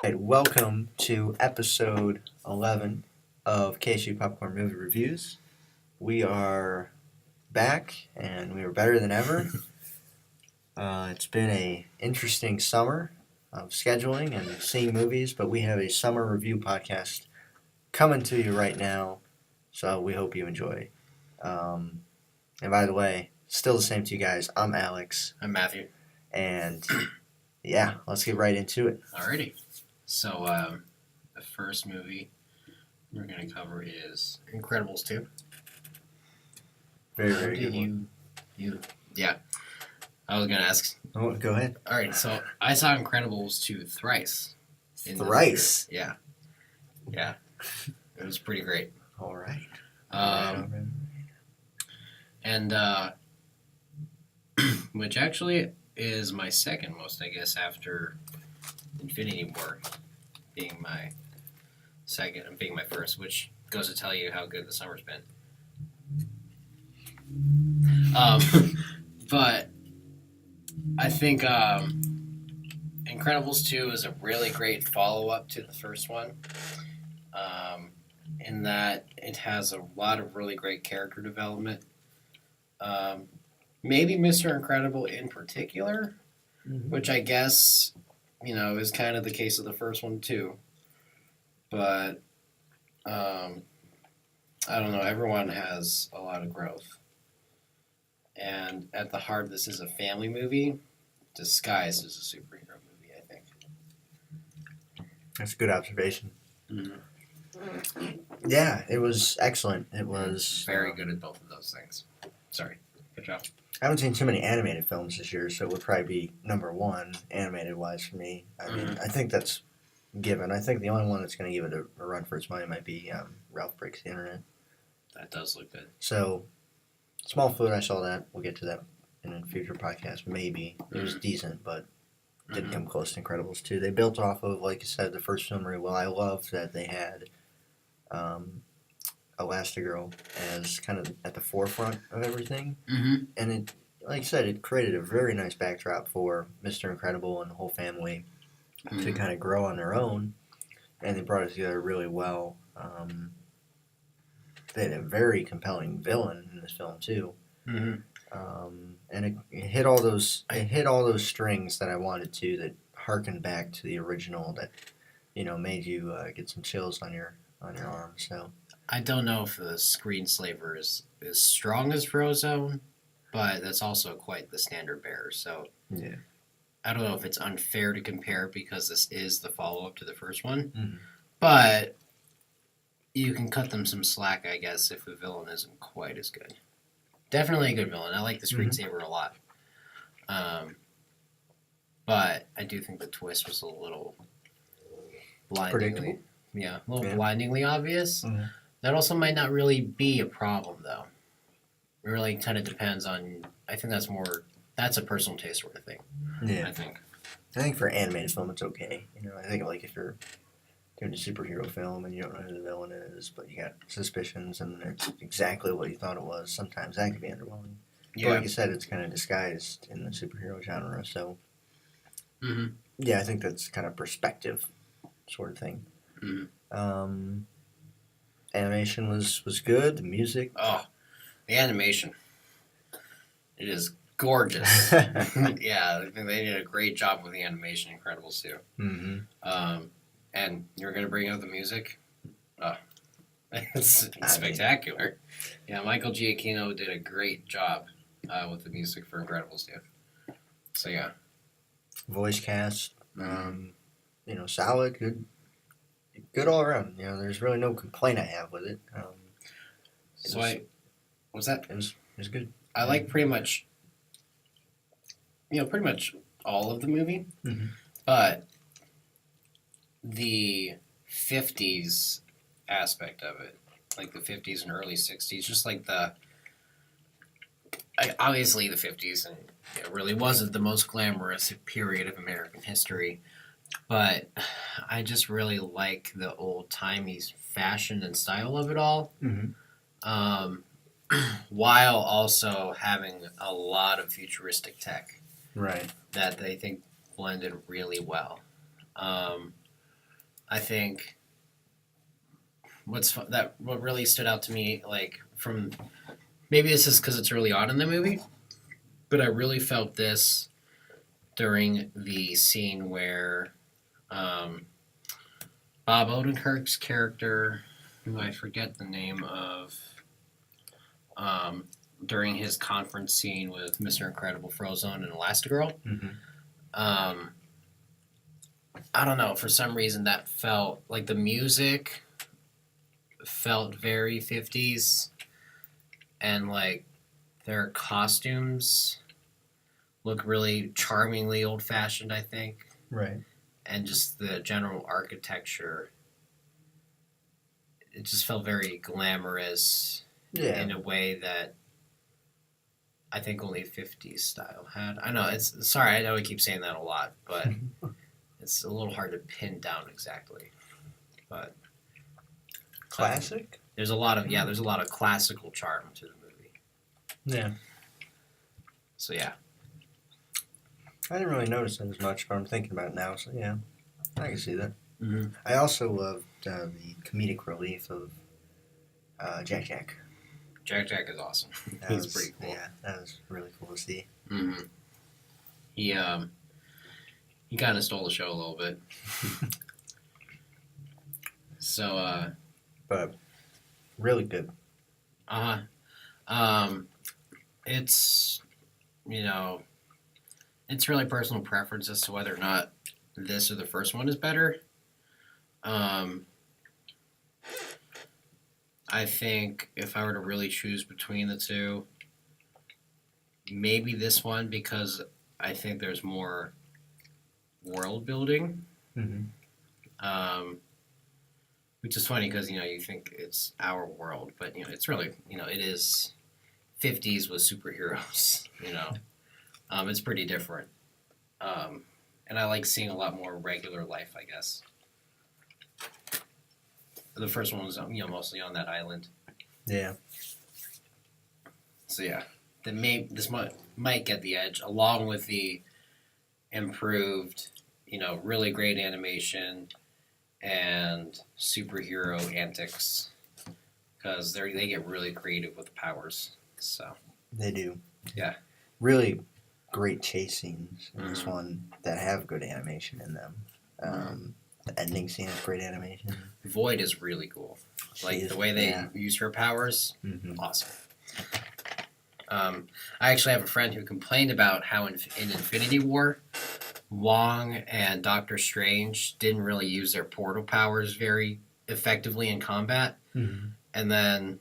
Right, welcome to episode 11 of KSU Popcorn Movie Reviews. We are back and we are better than ever. It's been a interesting summer of scheduling and seeing movies, but we have a summer review podcast coming to you right now, so we hope you enjoy. And by the way, still the same to you guys. I'm Alex, I'm Matthew. and yeah, let's get right into it. Alrighty. So, the first movie we're going to cover is Incredibles 2. Very good one. Yeah. I was going to ask. Oh, go ahead. Alright, so I saw Incredibles 2 thrice. Thrice? Yeah. Yeah. It was pretty great. All right. And, which actually is my second most, I guess, after Infinity War being my second and being my first, which goes to tell you how good the summer's been. But I think Incredibles 2 is a really great follow-up to the first one, in that it has a lot of really great character development. Maybe Mr. Incredible in particular, which I guess, is kind of the case of the first one too. But, I don't know, everyone has a lot of growth. And at the heart, this is a family movie disguised as a superhero movie, I think. That's a good observation. Mm-hmm. Yeah, it was excellent. It was very good at both of those things. Sorry. Good job. I haven't seen too many animated films this year, so it would probably be number one animated-wise for me. I mean, I think that's given. I think the only one that's going to give it a run for its money might be Ralph Breaks the Internet. That does look good. So, Small Foot, I saw that. We'll get to that in a future podcast, maybe. It was decent, but didn't come close to Incredibles 2. They built off of, like you said, the first film really well. I loved that they had Elastigirl as kind of at the forefront of everything. Mm-hmm. And it, like I said, it created a very nice backdrop for Mr. Incredible and the whole family to kind of grow on their own. And they brought it together really well. They had a very compelling villain in this film too. Mm-hmm. And it hit all those strings that I wanted to, that harkened back to the original, that made you get some chills on your arm. So I don't know if the screenslaver is as strong as Frozone, but that's also quite the standard bearer. So yeah, I don't know if it's unfair to compare because this is the follow-up to the first one, but you can cut them some slack, I guess, if the villain isn't quite as good. Definitely a good villain. I like the screensaver a lot. But I do think the twist was a little blindingly, blindingly obvious. Mm-hmm. That also might not really be a problem, though. It really kind of depends on. I think that's a personal taste sort of thing. Yeah, I think for animated film it's okay. I think like if you're doing a superhero film and you don't know who the villain is, but you got suspicions and it's exactly what you thought it was, sometimes that can be underwhelming. Yeah. But like you said, it's kind of disguised in the superhero genre, so yeah, I think that's kind of perspective sort of thing. Animation was good. The music. Oh, the animation. It is gorgeous. Yeah, I think they did a great job with the animation. Incredibles too. And you're gonna bring out the music. Oh, it's spectacular. Yeah, Michael Giacchino did a great job with the music for Incredibles too. So yeah. Voice cast. Solid, good all around. There's really no complaint I have with it. What's that? It was good. I like pretty much all of the movie, but the 50s aspect of it, like the 50s and early 60s, just like obviously the 50s, and it really wasn't the most glamorous period of American history, but I just really like the old-timey fashion and style of it all, while also having a lot of futuristic tech. Right. That they think blended really well. I think what really stood out to me, like from maybe this is because it's early on in the movie, but I really felt this during the scene where Bob Odenkirk's character, who I forget the name of, during his conference scene with Mr. Incredible, Frozone, and Elastigirl. Mm-hmm. I don't know, for some reason that felt like the music felt very 50s, and like their costumes look really charmingly old fashioned, I think. Right. And just the general architecture, it just felt very glamorous in a way that I think only 50s style had. I know I know we keep saying that a lot, but it's a little hard to pin down exactly. But classic. There's a lot of classical charm to the movie. Yeah. So yeah. I didn't really notice it as much, but I'm thinking about it now. So yeah, I can see that. Mm-hmm. I also loved the comedic relief of Jack Jack. Jack Jack is awesome. He's pretty cool. Yeah, that was really cool to see. Mm-hmm. He kind of stole the show a little bit. So but really good. It's it's really personal preference as to whether or not this or the first one is better. I think if I were to really choose between the two, maybe this one, because I think there's more world building. Mm-hmm. Which is funny because you think it's our world, but it's really it is 50s with superheroes. It's pretty different, and I like seeing a lot more regular life, I guess. The first one was mostly on that island. Yeah. So yeah, this might get the edge, along with the improved, really great animation and superhero antics, because they get really creative with the powers. So they do. Yeah. Really great chase scenes in this one that have good animation in them. The ending scene has great animation. Void is really cool. The way they use her powers, awesome. I actually have a friend who complained about how in Infinity War, Wong and Doctor Strange didn't really use their portal powers very effectively in combat. Mm-hmm. And then,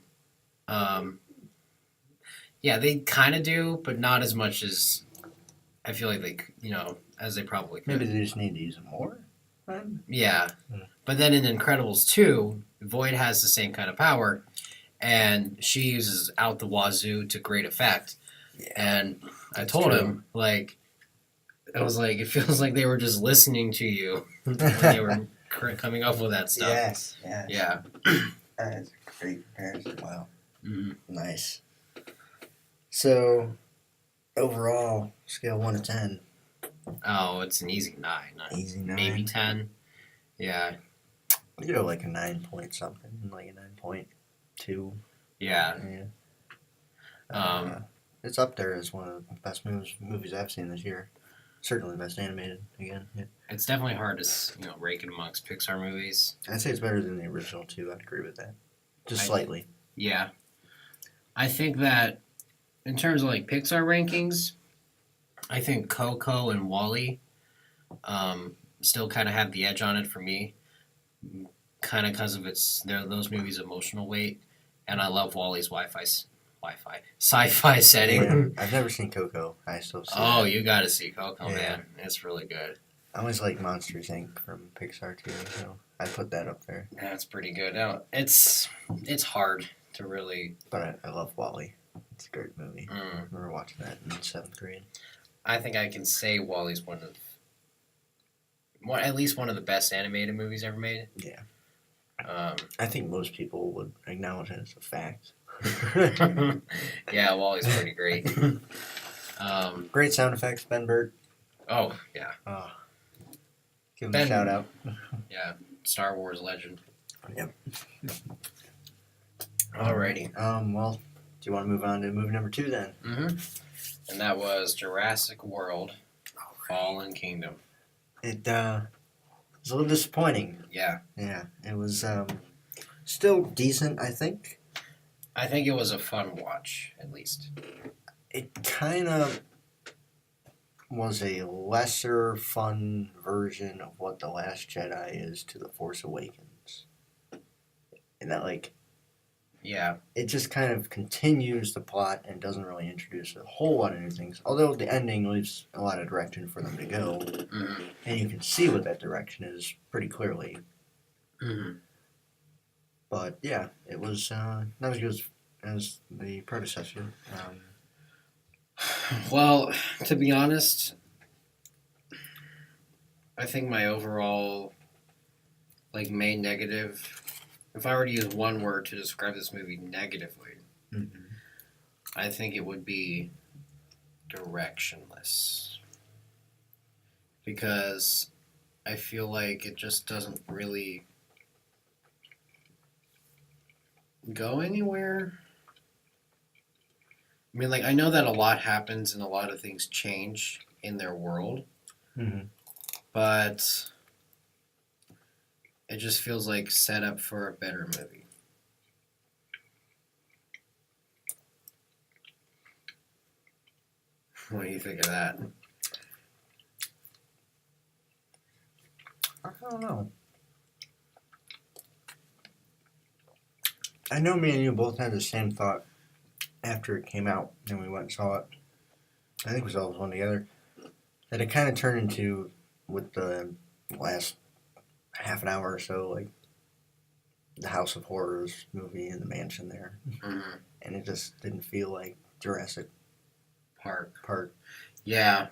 they kind of do, but not as much as I feel like they, as they probably could. Maybe they just need to use them more. Yeah. But then in Incredibles 2, Void has the same kind of power, and she uses out the wazoo to great effect. Yeah. And I told him, I was like, it feels like they were just listening to you when they were coming up with that stuff. Yes. Yeah. That is a great comparison. Wow. Mm-hmm. Nice. So, overall, scale 1 to 10. Oh, it's an easy 9. Easy 9. Maybe 10. Yeah. You know, like a 9 point something, like a 9.2. Yeah. It's up there as one of the best movies I've seen this year. Certainly best animated, again. Yeah. It's definitely hard to rank it amongst Pixar movies. I'd say it's better than the original, too. I'd agree with that. Just slightly. Yeah. I think that in terms of Pixar rankings, I think Coco and WALL-E still kind of have the edge on it for me, kind of because of those movies' emotional weight, and I love WALL-E's sci-fi setting. Yeah. I've never seen Coco. I still see Oh, that. you got to see Coco, man. It's really good. I always like Monsters, Inc. from Pixar, too, so I put that up there. That's pretty good. Now, it's hard to really... But I love WALL-E. It's a great movie. Mm. I remember watching that in 7th grade. I think I can say WALL-E's at least one of the best animated movies ever made. Yeah. I think most people would acknowledge it as a fact. Yeah, WALL-E's pretty great. Great sound effects, Ben Burt. Oh, yeah. Give him a shout out. Yeah. Star Wars legend. Yep. Alrighty. Well, do you want to move on to movie number 2 then? Mm-hmm. And that was Jurassic World, Fallen Kingdom. It was a little disappointing. Yeah. Yeah, it was still decent, I think. I think it was a fun watch, at least. It kind of was a lesser fun version of what The Last Jedi is to The Force Awakens. And that, like, Yeah. it just kind of continues the plot and doesn't really introduce a whole lot of new things. Although the ending leaves a lot of direction for them to go. Mm-hmm. And you can see what that direction is pretty clearly. Mm-hmm. But yeah, it was not as good as the predecessor. Well, to be honest, I think my overall, main negative, if I were to use one word to describe this movie negatively, I think it would be directionless. Because I feel like it just doesn't really go anywhere. I mean, I know that a lot happens and a lot of things change in their world, but it just feels like set up for a better movie. What do you think of that? I don't know. I know me and you both had the same thought after it came out and we went and saw it. I think we saw this one together. That it kind of turned into, with the last half an hour or so, like the House of Horrors movie in the mansion there. Mm-hmm. And it just didn't feel like Jurassic Park. Yeah.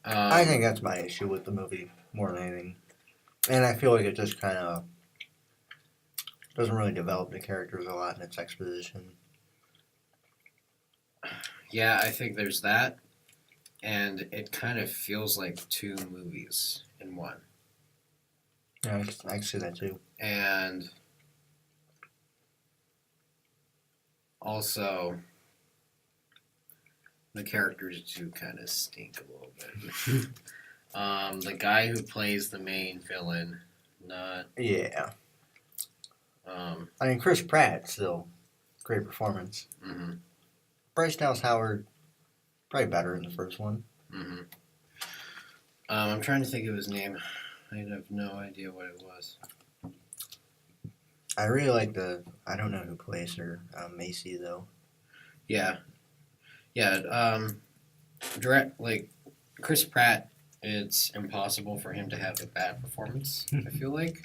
I think that's my issue with the movie more than anything. And I feel like it just kind of doesn't really develop the characters a lot in its exposition. Yeah, I think there's that. And it kind of feels like two movies in one. Yeah, I can see that too. And also, the characters do kind of stink a little bit. The guy who plays the main villain, not... Yeah. I mean, Chris Pratt, still, great performance. Mm-hmm. Bryce Dallas Howard, probably better in the first one. Mm-hmm. I'm trying to think of his name. I have no idea what it was. I really like I don't know who plays her, Macy, though. Yeah. Yeah, Chris Pratt, it's impossible for him to have a bad performance, I feel like.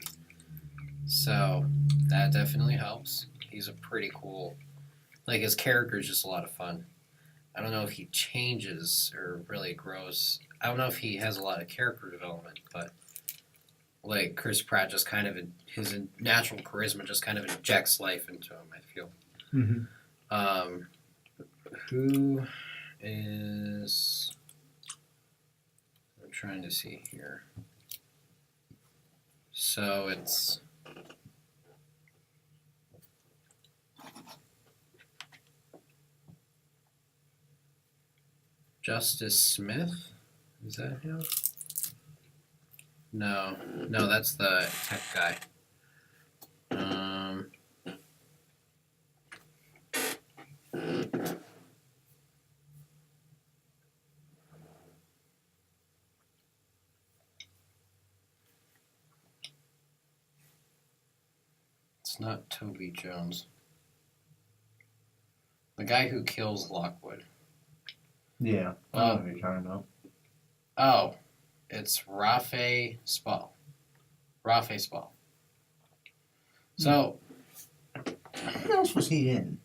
So, that definitely helps. He's a pretty cool... his character is just a lot of fun. I don't know if he changes or really grows. I don't know if he has a lot of character development, but Chris Pratt just kind of, his natural charisma just kind of injects life into him, I feel. Mm-hmm. Who is... I'm trying to see here. So it's... Justice Smith? Is that him? No, that's the tech guy. It's not Toby Jones. The guy who kills Lockwood. Yeah, I know what you're talking about. Oh, it's Rafe Spall. So, what else was he in?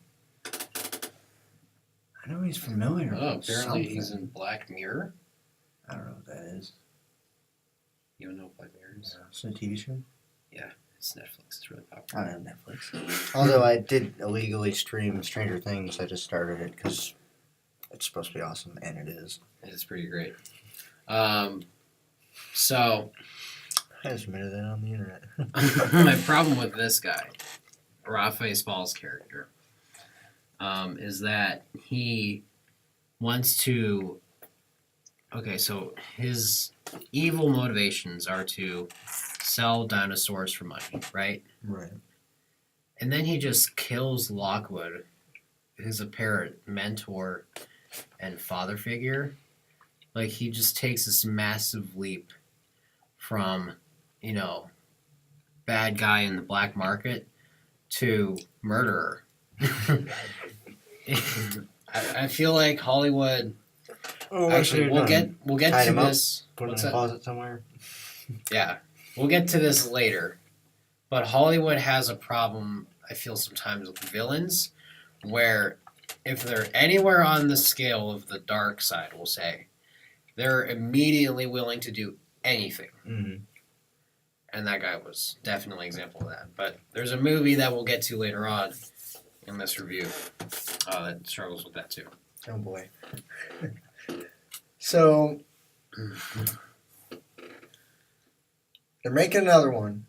I know he's familiar. Apparently he's in Black Mirror. I don't know what that is. You don't know what Black Mirror is? It's a TV show? Yeah, it's Netflix. It's really popular. I don't have Netflix. Although I did illegally stream Stranger Things, I just started it because it's supposed to be awesome, and it is. It's pretty great. So, I submitted that on the internet. My problem with this guy, Raphael Spall's character, is that he wants to. Okay, so his evil motivations are to sell dinosaurs for money, right? Right. And then he just kills Lockwood, his apparent mentor and father figure. Like, he just takes this massive leap from, bad guy in the black market to murderer. I feel like Hollywood. Actually, we'll get to this. Put it in a closet somewhere. Yeah, we'll get to this later. But Hollywood has a problem, I feel, sometimes with villains, where if they're anywhere on the scale of the dark side, we'll say, they're immediately willing to do anything. Mm-hmm. And that guy was definitely an example of that. But there's a movie that we'll get to later on in this review that struggles with that too. Oh boy. So they're making another one.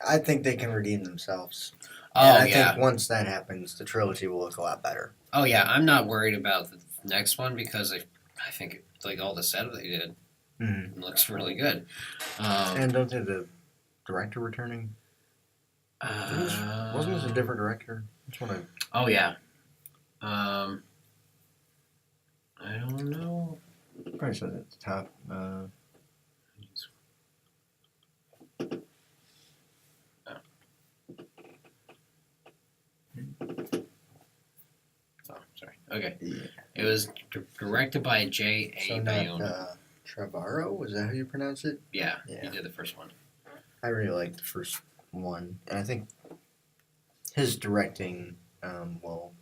I think they can redeem themselves. And I think once that happens, the trilogy will look a lot better. Oh yeah, I'm not worried about the next one because I think like all the setup they did looks really good. And don't they have the director returning? Wasn't this a different director? Which one? Oh yeah. I don't know. Probably said at the top. Oh, sorry. Okay. Yeah. It was directed by J.A. Bayona. Trevorrow? Was that how you pronounce it? Yeah, he did the first one. I really liked the first one, and I think his directing will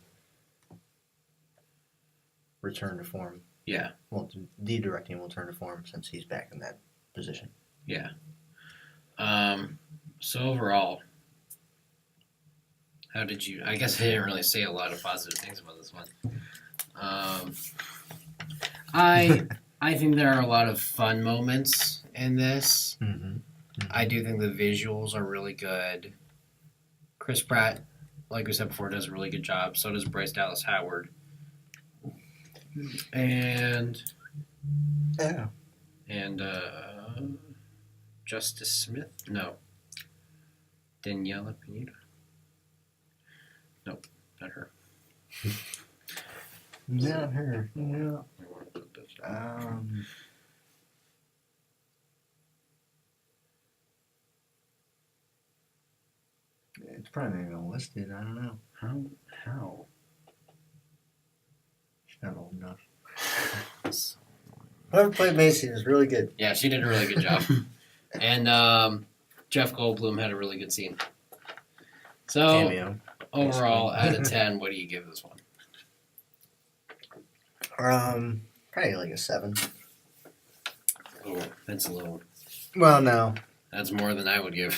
return to form. Yeah. Well, the directing will return to form since he's back in that position. Yeah. So overall, how did you? I guess I didn't really say a lot of positive things about this one. I think there are a lot of fun moments in this. Mm-hmm. I do think the visuals are really good. Chris Pratt, like we said before, does a really good job. So does Bryce Dallas Howard. And Justice Smith? No. Daniela Pineda? Nope, not her. Not her. No. It's probably not even listed. I don't know. How? She's not old enough. Whoever played Macy was really good. Yeah, she did a really good job. And Jeff Goldblum had a really good scene. So, Cameo. overall, out of 10, what do you give this one? Probably like a 7. Oh, that's a little. Well, no. That's more than I would give.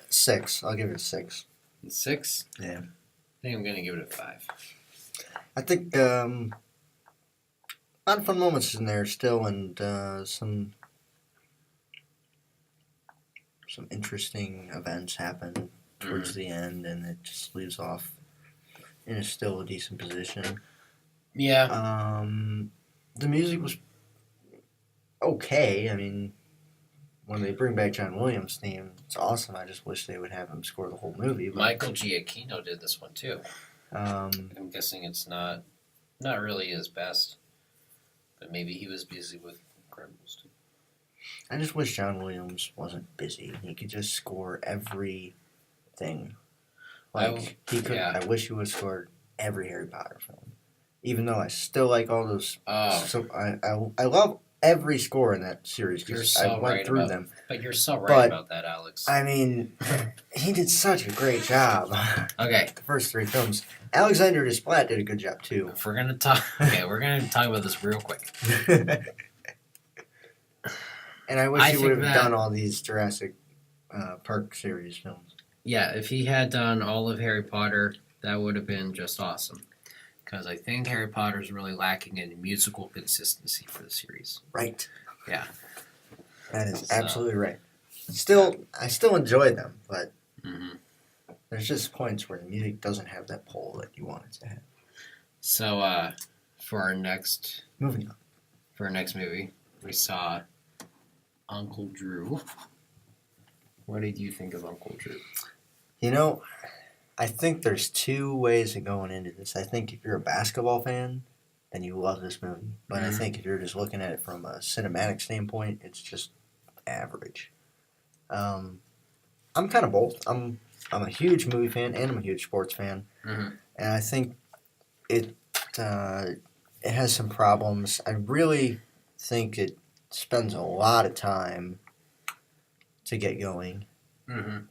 6. I'll give it a 6. 6? Yeah. I think I'm going to give it a 5. I think a lot of fun moments in there still, and some interesting events happen towards the end, and it just leaves off in still a decent position. Yeah. The music was okay. I mean, when they bring back John Williams' theme, it's awesome. I just wish they would have him score the whole movie. But, Michael Giacchino did this one too. I'm guessing it's not really his best, but maybe he was busy with Incredibles too. I just wish John Williams wasn't busy. He could just score everything. He could. Yeah. I wish he would have scored every Harry Potter film. Even though I still like all those. So I love every score in that series because I went through them. But you're so right about that, Alex. I mean, he did such a great job. Okay. The first 3 films. Alexander Desplat did a good job too. If we're gonna talk, we're gonna talk about this real quick. And I wish he would have done all these Jurassic Park series films. Yeah, if he had done all of Harry Potter, that would have been just awesome. Because I think Harry Potter is really lacking in musical consistency for the series. Right. Yeah. That is So. absolutely right. I still enjoy them, but Mm-hmm. there's just points where the music doesn't have that pull that you want it to have. So, for our next Moving on. movie, we saw Uncle Drew. What did you think of Uncle Drew? You know, I think there's two ways of going into this. I think if you're a basketball fan, then you love this movie. But I think if you're just looking at it from a cinematic standpoint, it's just average. I'm kind of both. I'm a huge movie fan and I'm a huge sports fan, and I think it it has some problems. I really think it spends a lot of time to get going, and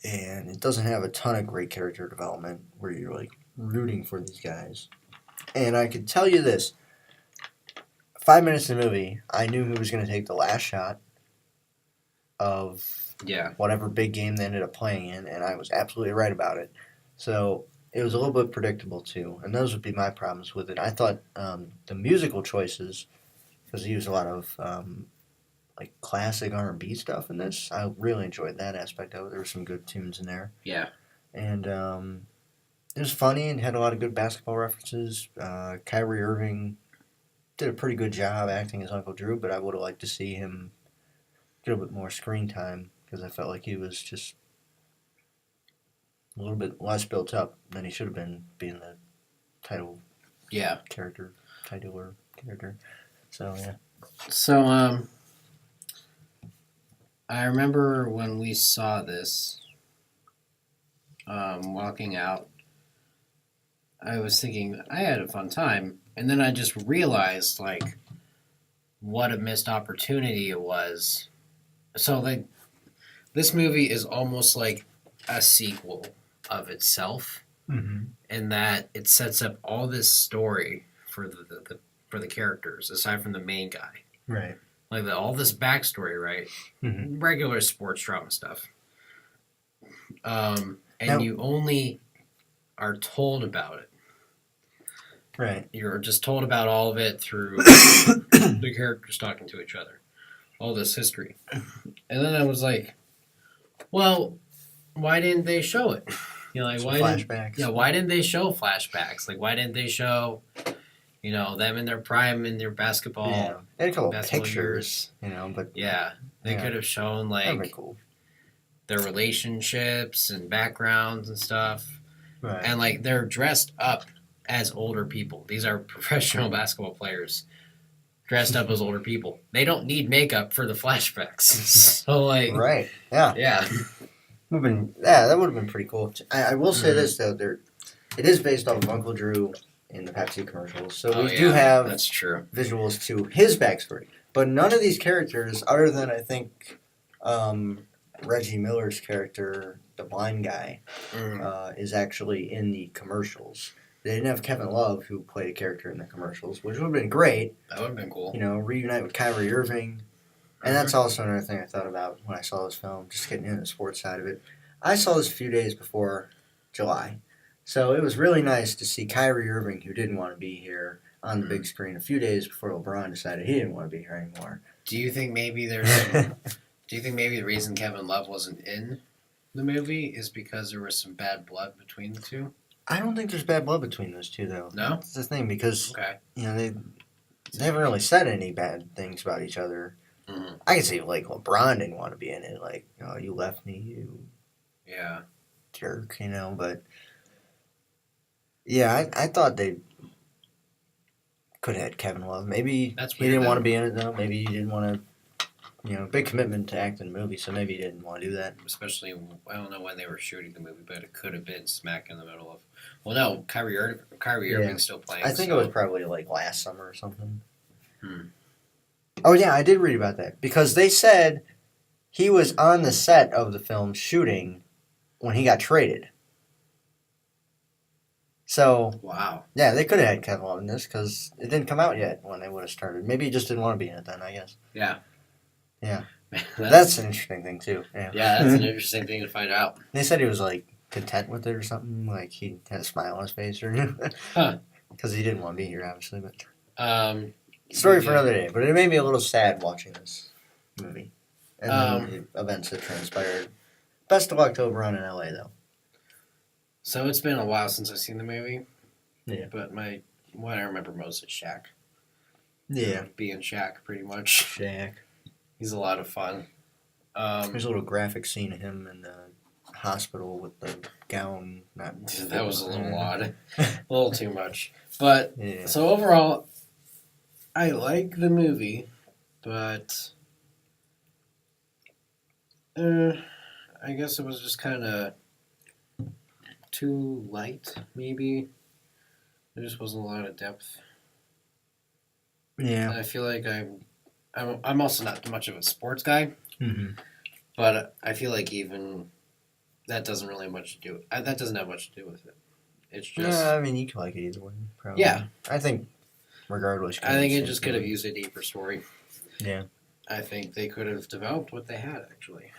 it doesn't have a ton of great character development where you're like rooting for these guys. And I could tell you this: 5 minutes in the movie, I knew who was going to take the last shot of whatever big game they ended up playing in, and I was absolutely right about it. So it was a little bit predictable too, and those would be my problems with it. I thought the musical choices, because he used a lot of like classic R&B stuff in this, I really enjoyed that aspect of it. There were some good tunes in there. Yeah. And it was funny and had a lot of good basketball references. Kyrie Irving did a pretty good job acting as Uncle Drew, but I would have liked to see him get a bit more screen time because I felt like he was just a little bit less built up than he should have been, being the titular character. So yeah. So I remember when we saw this, walking out, I was thinking I had a fun time, and then I just realized like what a missed opportunity it was. So like this movie is almost like a sequel of itself, in that it sets up all this story for the characters aside from the main guy. Right. Like all this backstory, right? Regular sports drama stuff. And Now, you only are told about it. Right. You're just told about all of it through the characters talking to each other. All this history. And then I was like, well, why didn't they show it? You know, like flashbacks. Why didn't they show flashbacks? Like why didn't they show, you know, them in their prime in their basketball? Yeah. And a couple basketball pictures, you know, but they could have shown like cool. their relationships and backgrounds and stuff. Right. And like they're dressed up as older people. These are professional basketball players dressed up as older people. They don't need makeup for the flashbacks. So like right. Yeah. Yeah. That would have been pretty cool. I will say this though, it is based off of Uncle Drew in the Pepsi commercials, so we do have that's true. visuals to his backstory. But none of these characters, other than I think Reggie Miller's character, the blind guy, is actually in the commercials. They didn't have Kevin Love, who played a character in the commercials, which would have been great. That would have been cool. You know, reunite with Kyrie Irving. And that's also another thing I thought about when I saw this film, just getting into the sports side of it. I saw this a few days before July. So it was really nice to see Kyrie Irving, who didn't want to be here, on the big screen a few days before LeBron decided he didn't want to be here anymore. Do you think maybe the reason Kevin Love wasn't in the movie is because there was some bad blood between the two? I don't think there's bad blood between those two, though. No? That's the thing, because you know they haven't really said any bad things about each other. I can see, like, LeBron didn't want to be in it. Like, oh, you left me, you jerk, you know. But, yeah, I thought they could have had Kevin Love. Maybe he didn't want to be in it, though. Maybe he didn't want to, you know, big commitment to act in a movie, so maybe he didn't want to do that. Especially, I don't know when they were shooting the movie, but it could have been smack in the middle of... Well, no, Kyrie Irving's still playing. I think it was probably, like, last summer or something. Oh, yeah, I did read about that. Because they said he was on the set of the film shooting when he got traded. So, wow. Yeah, they could have had Kevin Love in this because it didn't come out yet when they would have started. Maybe he just didn't want to be in it then, I guess. Yeah. That's an interesting thing, too. Yeah, that's an interesting thing to find out. They said he was, like, content with it or something. Like, he had a smile on his face or because he didn't want to be here, obviously. But story for another day. But it made me a little sad watching this movie. and then the events that transpired. Best of October on in LA though. So it's been a while since I've seen the movie. Yeah. But what I remember most is Shaq. Yeah. Being Shaq, pretty much. Shaq. He's a lot of fun. There's a little graphic scene of him in the hospital with the gown. That was a little odd. A little too much. But, yeah. So overall, I like the movie, but I guess it was just kind of too light, maybe. There just wasn't a lot of depth. Yeah. And I feel like I'm also not much of a sports guy, but I feel like even that doesn't really have much to do. That doesn't have much to do with it. It's just. I mean, you can like it either way. Probably. Yeah. I think, regardless. I think it just could have used a deeper story. Yeah. I think they could have developed what they had, actually.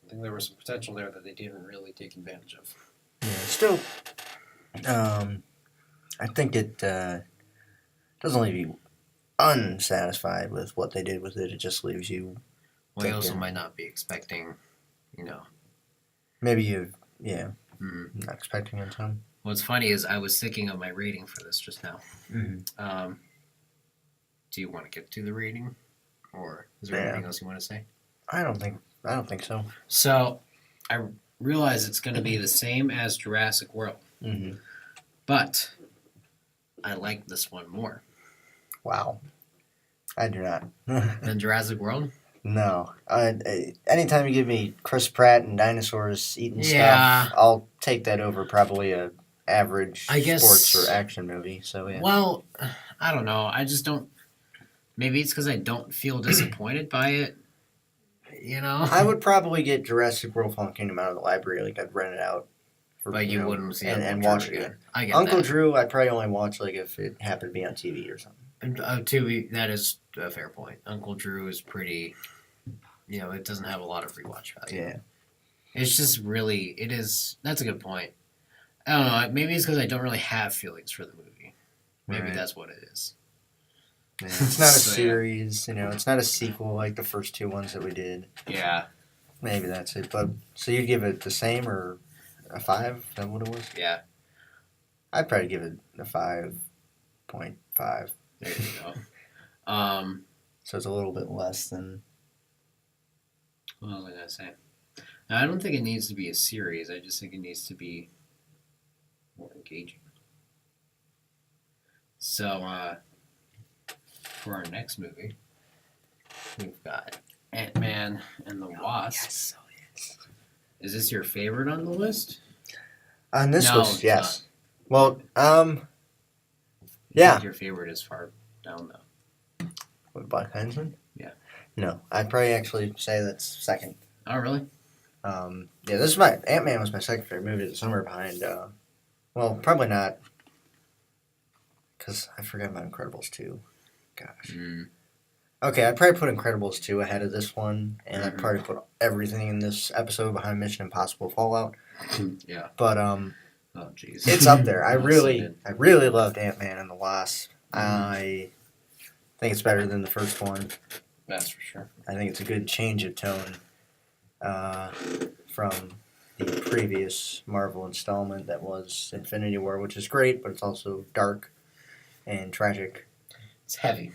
I think there was some potential there that they didn't really take advantage of. Yeah. Still, I think it doesn't leave you unsatisfied with what they did with it. It just leaves you. Well, you also might not be expecting, Maybe not expecting it to. What's funny is I was thinking of my rating for this just now. Mm-hmm. Do you want to get to the rating, or is there anything else you want to say? I don't think so. So, I realize it's going to be the same as Jurassic World, but I like this one more. Wow, I do not. Than Jurassic World? No. Anytime you give me Chris Pratt and dinosaurs eating stuff, I'll take that over probably a average sports or action movie. So yeah. Well, I don't know. I just don't. Maybe it's because I don't feel disappointed by it. I would probably get Jurassic World: Fallen Kingdom out of the library. Like I'd rent it out. But you wouldn't see it and watch it again. I get Uncle that. Drew, I'd probably only watch like if it happened to be on TV or something. That is a fair point. Uncle Drew is pretty. It doesn't have a lot of rewatch value. Yeah. It's just really. It is. That's a good point. I don't know. Maybe it's because I don't really have feelings for the movie. Maybe that's what it is. Yeah, it's not a series, it's not a sequel like the first two ones that we did. Yeah. Maybe that's it. But so you'd give it the same or a 5? Is that what it was? Yeah. I'd probably give it a 5.5. There you go. So it's a little bit less than. What was I gonna say? Now, I don't think it needs to be a series. I just think it needs to be more engaging. So, for our next movie, we've got Ant-Man and the Wasp. Yes. Is this your favorite on the list? On this list, yes. Not. Well, yeah. I think your favorite is far down though. What, Black Klansman? Yeah. No, I'd probably actually say that's second. Oh, really? This is Ant-Man was my second favorite movie. Somewhere behind. Well, probably not. Because I forgot about Incredibles 2. Gosh. Okay, I'd probably put Incredibles 2 ahead of this one, and I'd probably put everything in this episode behind Mission Impossible Fallout. Yeah. But oh jeez, it's up there. I really loved Ant-Man and the Wasp. I think it's better than the first one. That's for sure. I think it's a good change of tone from the previous Marvel installment that was Infinity War, which is great, but it's also dark and tragic. It's heavy.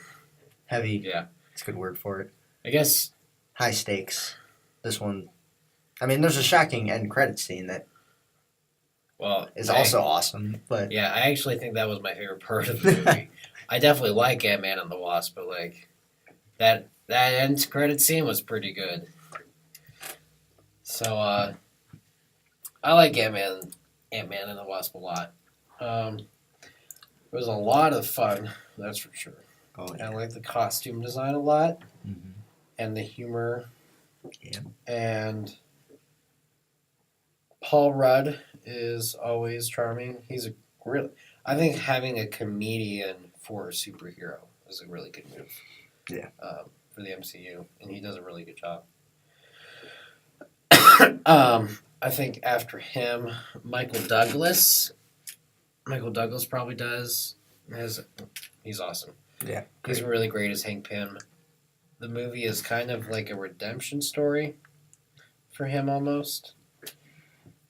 Heavy. Yeah. It's a good word for it. I guess. High stakes. This one, I mean, there's a shocking end credit scene that is also awesome. But yeah, I actually think that was my favorite part of the movie. I definitely like Ant-Man and the Wasp, but like that end credit scene was pretty good. So I like Ant-Man and the Wasp a lot. It was a lot of fun, that's for sure. Oh, yeah. I like the costume design a lot, and the humor. Yeah. And Paul Rudd is always charming. I think having a comedian for a superhero is a really good move. Yeah. For the MCU, and he does a really good job. I think after him, Michael Douglas probably does. He's awesome. Yeah. He's really great as Hank Pym. the movie is kind of like a redemption story for him almost.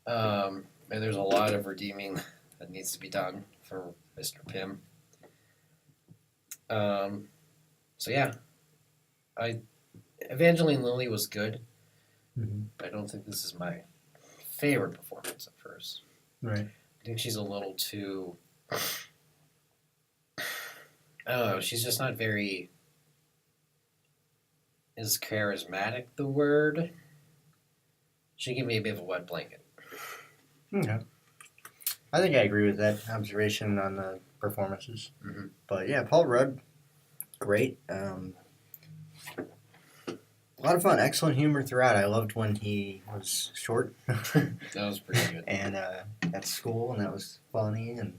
And there's a lot of redeeming that needs to be done for Mr. Pym. So yeah, Evangeline Lilly was good, but I don't think this is my favorite performance at first. Right. I think she's a little too. I don't know. She's just not very. Is charismatic the word? She can be a bit of a wet blanket. Okay. I think I agree with that observation on the performances. Mm-hmm. But yeah, Paul Rudd, great. A lot of fun. Excellent humor throughout. I loved when he was short. That was pretty good. And at school, and that was funny. And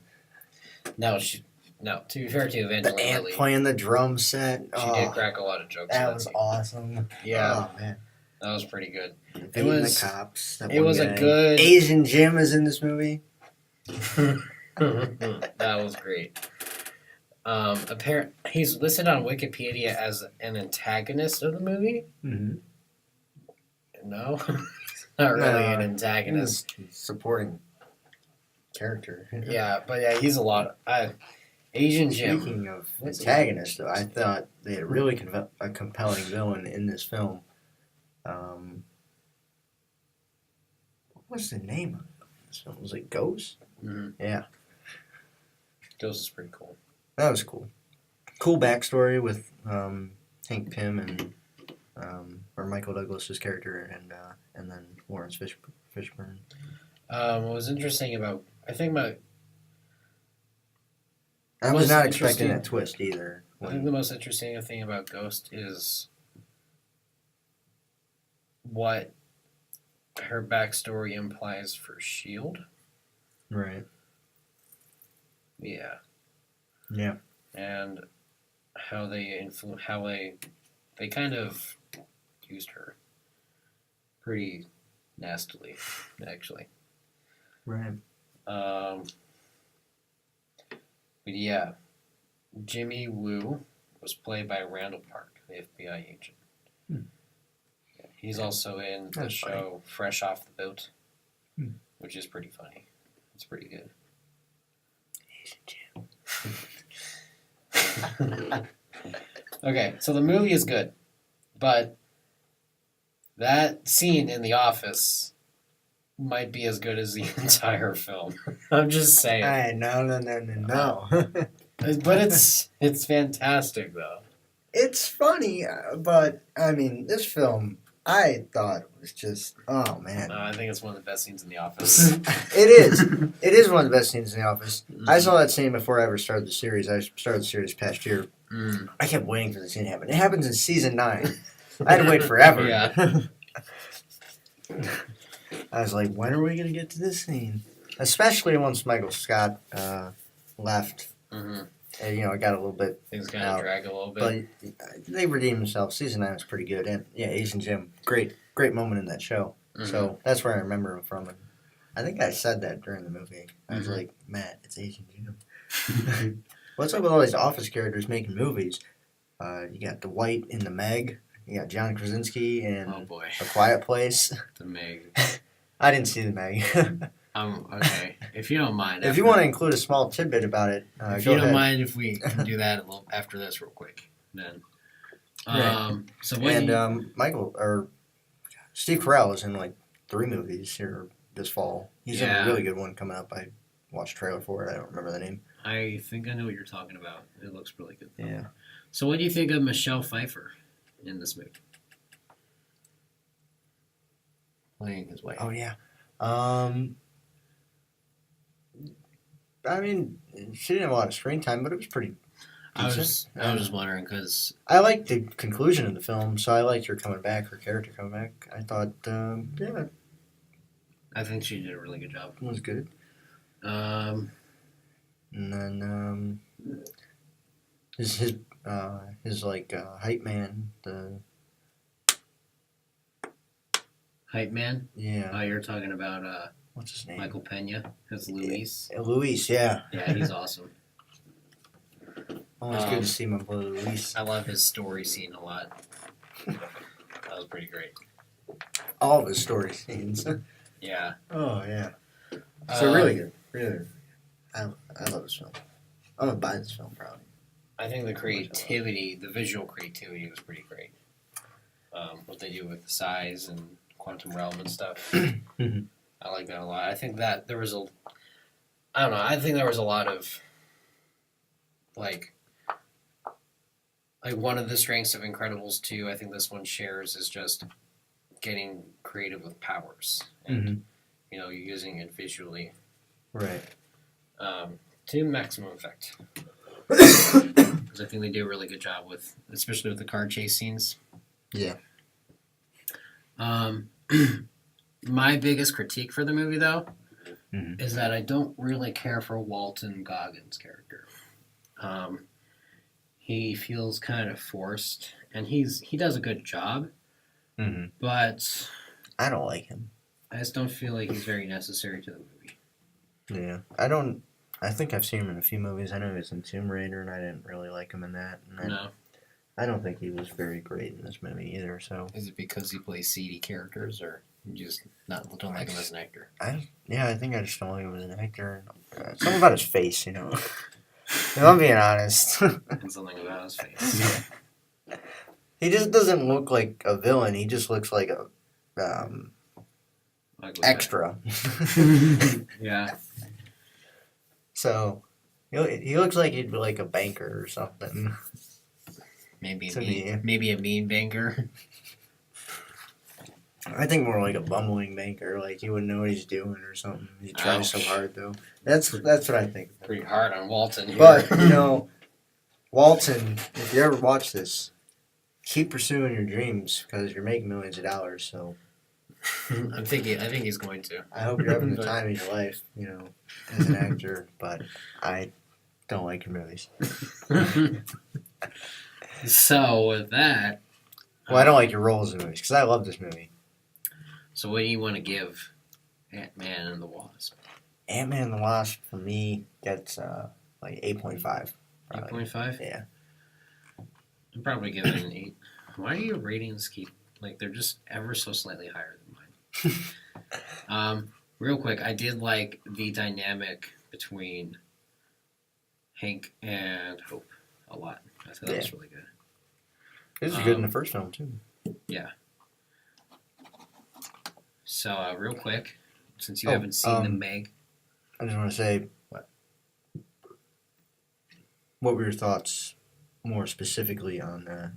No, to be fair to the Evangeline aunt Lilly, playing the drum set. she did crack a lot of jokes. That was awesome. Yeah. Oh, man. That was pretty good. It was the cops. It was a good Asian Jim is in this movie. That was great. He's listed on Wikipedia as an antagonist of the movie. Mm-hmm. No, he's not really an antagonist. Supporting character. Yeah, but yeah, he's a lot. Asian Jim. Speaking of antagonists, though, I thought they had a really a compelling villain in this film. What was the name of this film? Was it Ghost? Mm-hmm. Yeah. Ghost is pretty cool. That was cool. Cool backstory with Hank Pym and or Michael Douglas's character and then Lawrence Fishburne. What was interesting about I was not expecting that twist either. I think the most interesting thing about Ghost is what her backstory implies for S.H.I.E.L.D. Right. Yeah. Yeah. And how they they kind of used her pretty nastily, actually. Right. But yeah, Jimmy Woo was played by Randall Park, the FBI agent. Yeah, he's also in the show Fresh Off the Boat, which is pretty funny. It's pretty good. Okay, so the movie is good, but that scene in the office might be as good as the entire film. I'm just saying. Hey, no. But it's fantastic though. It's funny, but I mean, this film, I thought was just, oh man. I think it's one of the best scenes in The Office. It is. It is one of the best scenes in The Office. I saw that scene before I ever started the series. I started the series past year. I kept waiting for the scene to happen. It happens in season 9. I had to wait forever. Yeah. I was like, when are we going to get to this scene? Especially once Michael Scott left. Mm-hmm. It got a little bit. Things kind of drag a little bit. But they redeemed themselves. Season 9 was pretty good. And yeah, Asian Jim, great moment in that show. Mm-hmm. So that's where I remember him from. And I think I said that during the movie. I was like, Matt, it's Asian Jim. What's up with all these Office characters making movies? You got Dwight in The Meg. You got John Krasinski in A Quiet Place. The Meg. I didn't see The Meg. Okay. If you don't mind. If you want to include a small tidbit about it, if you don't mind if we can do that a little after this real quick, then. So when Steve Carell is in like 3 movies here this fall. He's in a really good one coming up. I watched a trailer for it. I don't remember the name. I think I know what you're talking about. It looks really good. Yeah. So what do you think of Michelle Pfeiffer in this movie? Playing his wife. Oh yeah. I mean, she didn't have a lot of screen time, but it was pretty decent. I was just wondering because I liked the conclusion of the film, so I liked her character coming back. I thought, yeah. I think she did a really good job. It was good. And then his hype man, the hype man. Yeah. Oh, you're talking about what's his name? Michael Pena. His Luis. Luis, yeah. Yeah, he's awesome. Always good to see my boy Luis. I love his story scene a lot. That was pretty great. All of his story scenes. Yeah. Oh yeah. So really good. Really. I love this film. I'm gonna buy this film probably. I think the creativity, the visual creativity, was pretty great. What they do with the size and quantum realm and stuff, I like that a lot. I think that there was I don't know. I think there was a lot of like one of the strengths of Incredibles 2. I think this one shares is just getting creative with powers and using it visually, Right. To maximum effect. Because I think they do a really good job with, especially with the car chase scenes. Yeah. My biggest critique for the movie, though, is that I don't really care for Walton Goggins' character. He feels kind of forced, and he does a good job, but I don't like him. I just don't feel like he's very necessary to the movie. Yeah, I think I've seen him in a few movies. I know he was in Tomb Raider, and I didn't really like him in that. And No. I don't think he was very great in this movie either. So is it because he plays seedy characters, or you just don't like him as an actor? I think I just don't like him as an actor. Something about his face, you know. I'm being honest. Something about his face. He just doesn't look like a villain. He just looks like a extra. Yeah. So he looks like he'd be like a banker or something. Maybe a mean banker. I think more like a bumbling banker, like he wouldn't know what he's doing or something. He tries so hard though. That's what I think. Pretty hard on Walton here. But Walton, if you ever watch this, keep pursuing your dreams because you're making millions of dollars. So I think he's going to. I hope you're having the time of your life, as an actor. But I don't like your movies. So with that, well, I don't like your roles in movies because I love this movie. So what do you want to give Ant-Man and the Wasp? Ant-Man and the Wasp for me gets like 8.5. 8.5? Yeah. I'm probably giving it an 8. Why do your ratings keep they're just ever so slightly higher than mine? Real quick, I did like the dynamic between Hank and Hope a lot. I thought that was really good. It was good in the first film too. Yeah. So real quick, since you haven't seen the Meg, I just want to say, what were your thoughts more specifically on the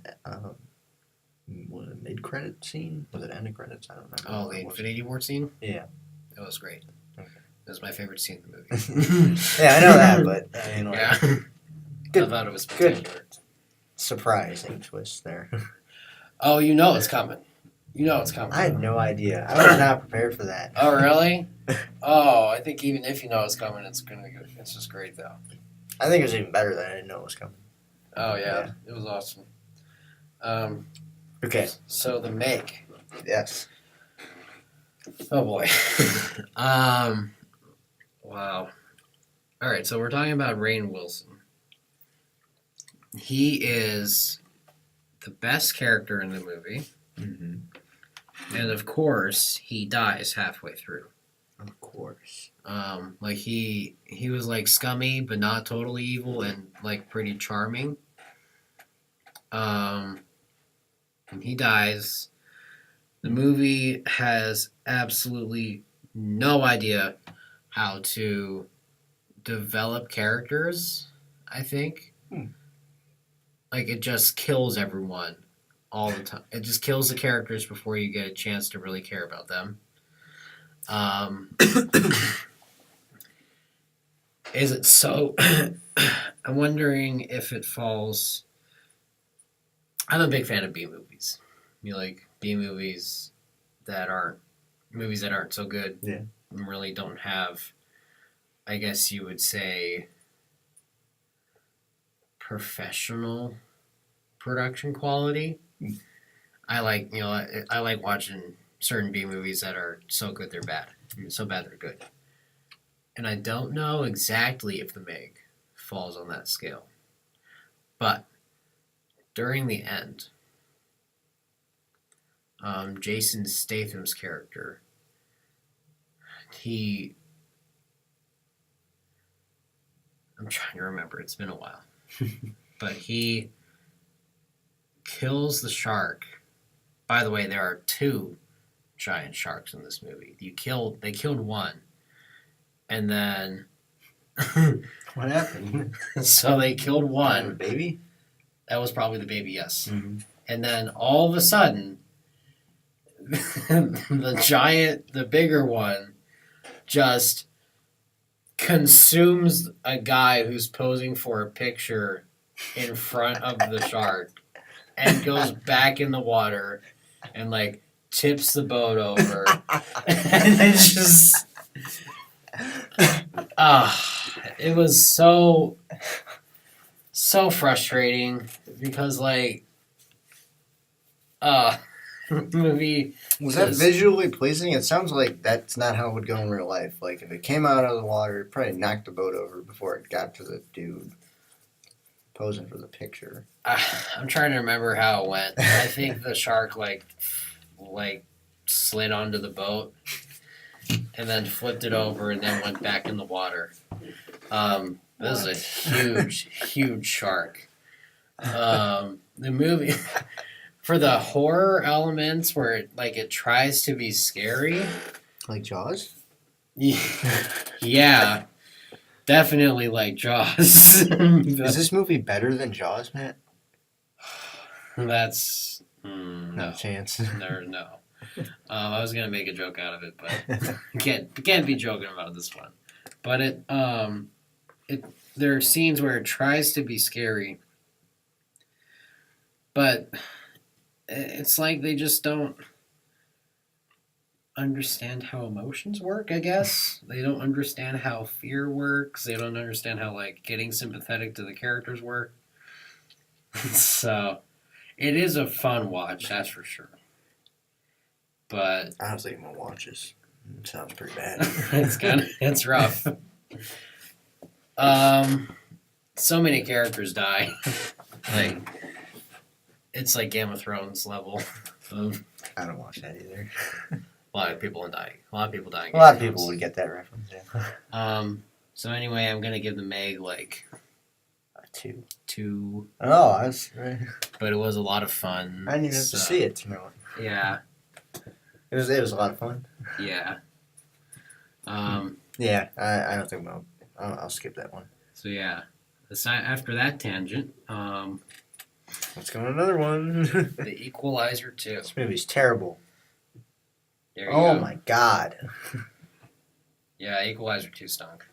mid-credit scene? Was it end of credits? I don't remember. Oh, the Infinity War scene? Yeah. It was great. Okay. It was my favorite scene in the movie. Yeah, I know that, but I mean, yeah. Good, I thought it was spectacular. Good surprising twist there. Oh, you know it's coming. I had no idea. I was not prepared for that. Oh, really? Oh, I think even if you know it's coming, it's gonna be good. It's just great, though. I think it was even better that I didn't know it was coming. Oh, yeah. It was awesome. Okay. So, the Meg. Yes. Oh, boy. Wow. All right, so we're talking about Rainn Wilson. He is the best character in the movie. Mm-hmm. And, of course, he dies halfway through. Of course. He was scummy, but not totally evil, and pretty charming. And he dies. The movie has absolutely no idea how to develop characters, I think. It just kills everyone all the time. It just kills the characters before you get a chance to really care about them. Is it so? I'm wondering if it falls. I'm a big fan of B movies. B movies that aren't so good. Yeah. And really don't have, I guess you would say, professional production quality. I like watching certain B movies that are so good they're bad. So bad they're good. And I don't know exactly if the Meg falls on that scale. But during the end, Jason Statham's character. I'm trying to remember. It's been a while. But he kills the shark. By the way, there are 2 giant sharks in this movie. They killed one. And then... What happened? So they killed one. The baby? That was probably the baby, yes. Mm-hmm. And then all of a sudden, the bigger one, just consumes a guy who's posing for a picture in front of the shark and goes back in the water and like tips the boat over. And it's just it was so frustrating because like movie was that visually pleasing? It sounds like that's not how it would go in real life. Like if it came out of the water, it probably knocked the boat over before it got to the dude posing for the picture. I'm trying to remember how it went. I think the shark like slid onto the boat and then flipped it over and then went back in the water. This is a huge shark. The movie for the horror elements where it tries to be scary. Like Jaws? Yeah. Definitely like Jaws. Is this movie better than Jaws, Matt? That's No chance. No. I was gonna make a joke out of it, but can't be joking about this one. But there are scenes where it tries to be scary, but it's like they just don't understand how emotions work, I guess. They don't understand how fear works. They don't understand how getting sympathetic to the characters work. So it is a fun watch, that's for sure. But I don't think I'm gonna watch this. It sounds pretty bad. it's rough. So many characters die. It's like Game of Thrones level of I don't watch that either. a lot of people dying. A lot of people dying. A lot of people would get that reference. Yeah. So anyway, I'm gonna give the Meg Two. 2. Oh, I was right. But it was a lot of fun. I didn't even have to see it to know it. Yeah. It was a lot of fun. Yeah. Yeah, I don't think I'll skip that one. So yeah. After that tangent, Let's go on another one. The Equalizer 2. This movie's terrible. There you Oh go. my god. Yeah, Equalizer 2 stunk.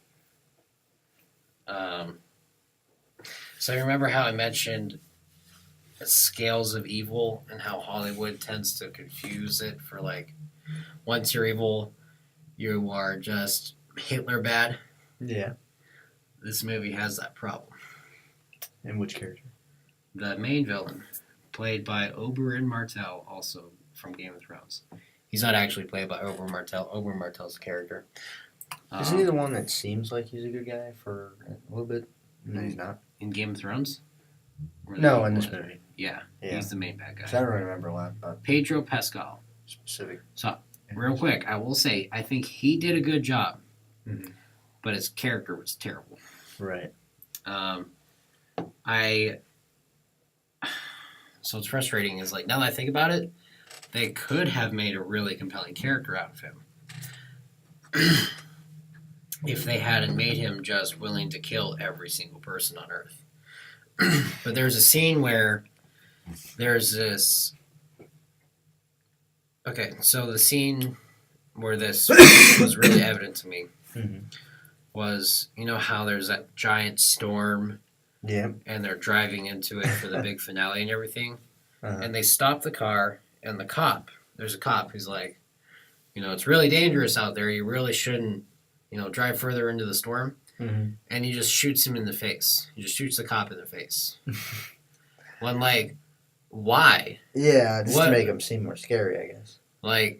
So you remember how I mentioned scales of evil and how Hollywood tends to confuse it for once you're evil, you are just Hitler bad? Yeah. This movie has that problem. And which character? The main villain, played by Oberyn Martell, also from Game of Thrones. He's not actually played by Oberyn Martell. Oberyn Martell's a character. Isn't he the one that seems like he's a good guy for a little bit? No, he's not. In Game of Thrones? No, in this movie. Yeah, he's the main bad guy. I don't really remember a lot about Pedro Pascal. specific. So, real quick, I will say, I think he did a good job, but his character was terrible. Right. So what's frustrating is now that I think about it, they could have made a really compelling character out of him. If they hadn't made him just willing to kill every single person on Earth. But there's a scene where there's this... Okay, so the scene where this was really evident to me was, how there's that giant storm and they're driving into it for the big finale and everything. And they stop the car, and there's a cop who's like, it's really dangerous out there. You really shouldn't, drive further into the storm. And he just shoots him in the face. He just shoots the cop in the face. When, why? Yeah, just to make him seem more scary, I guess.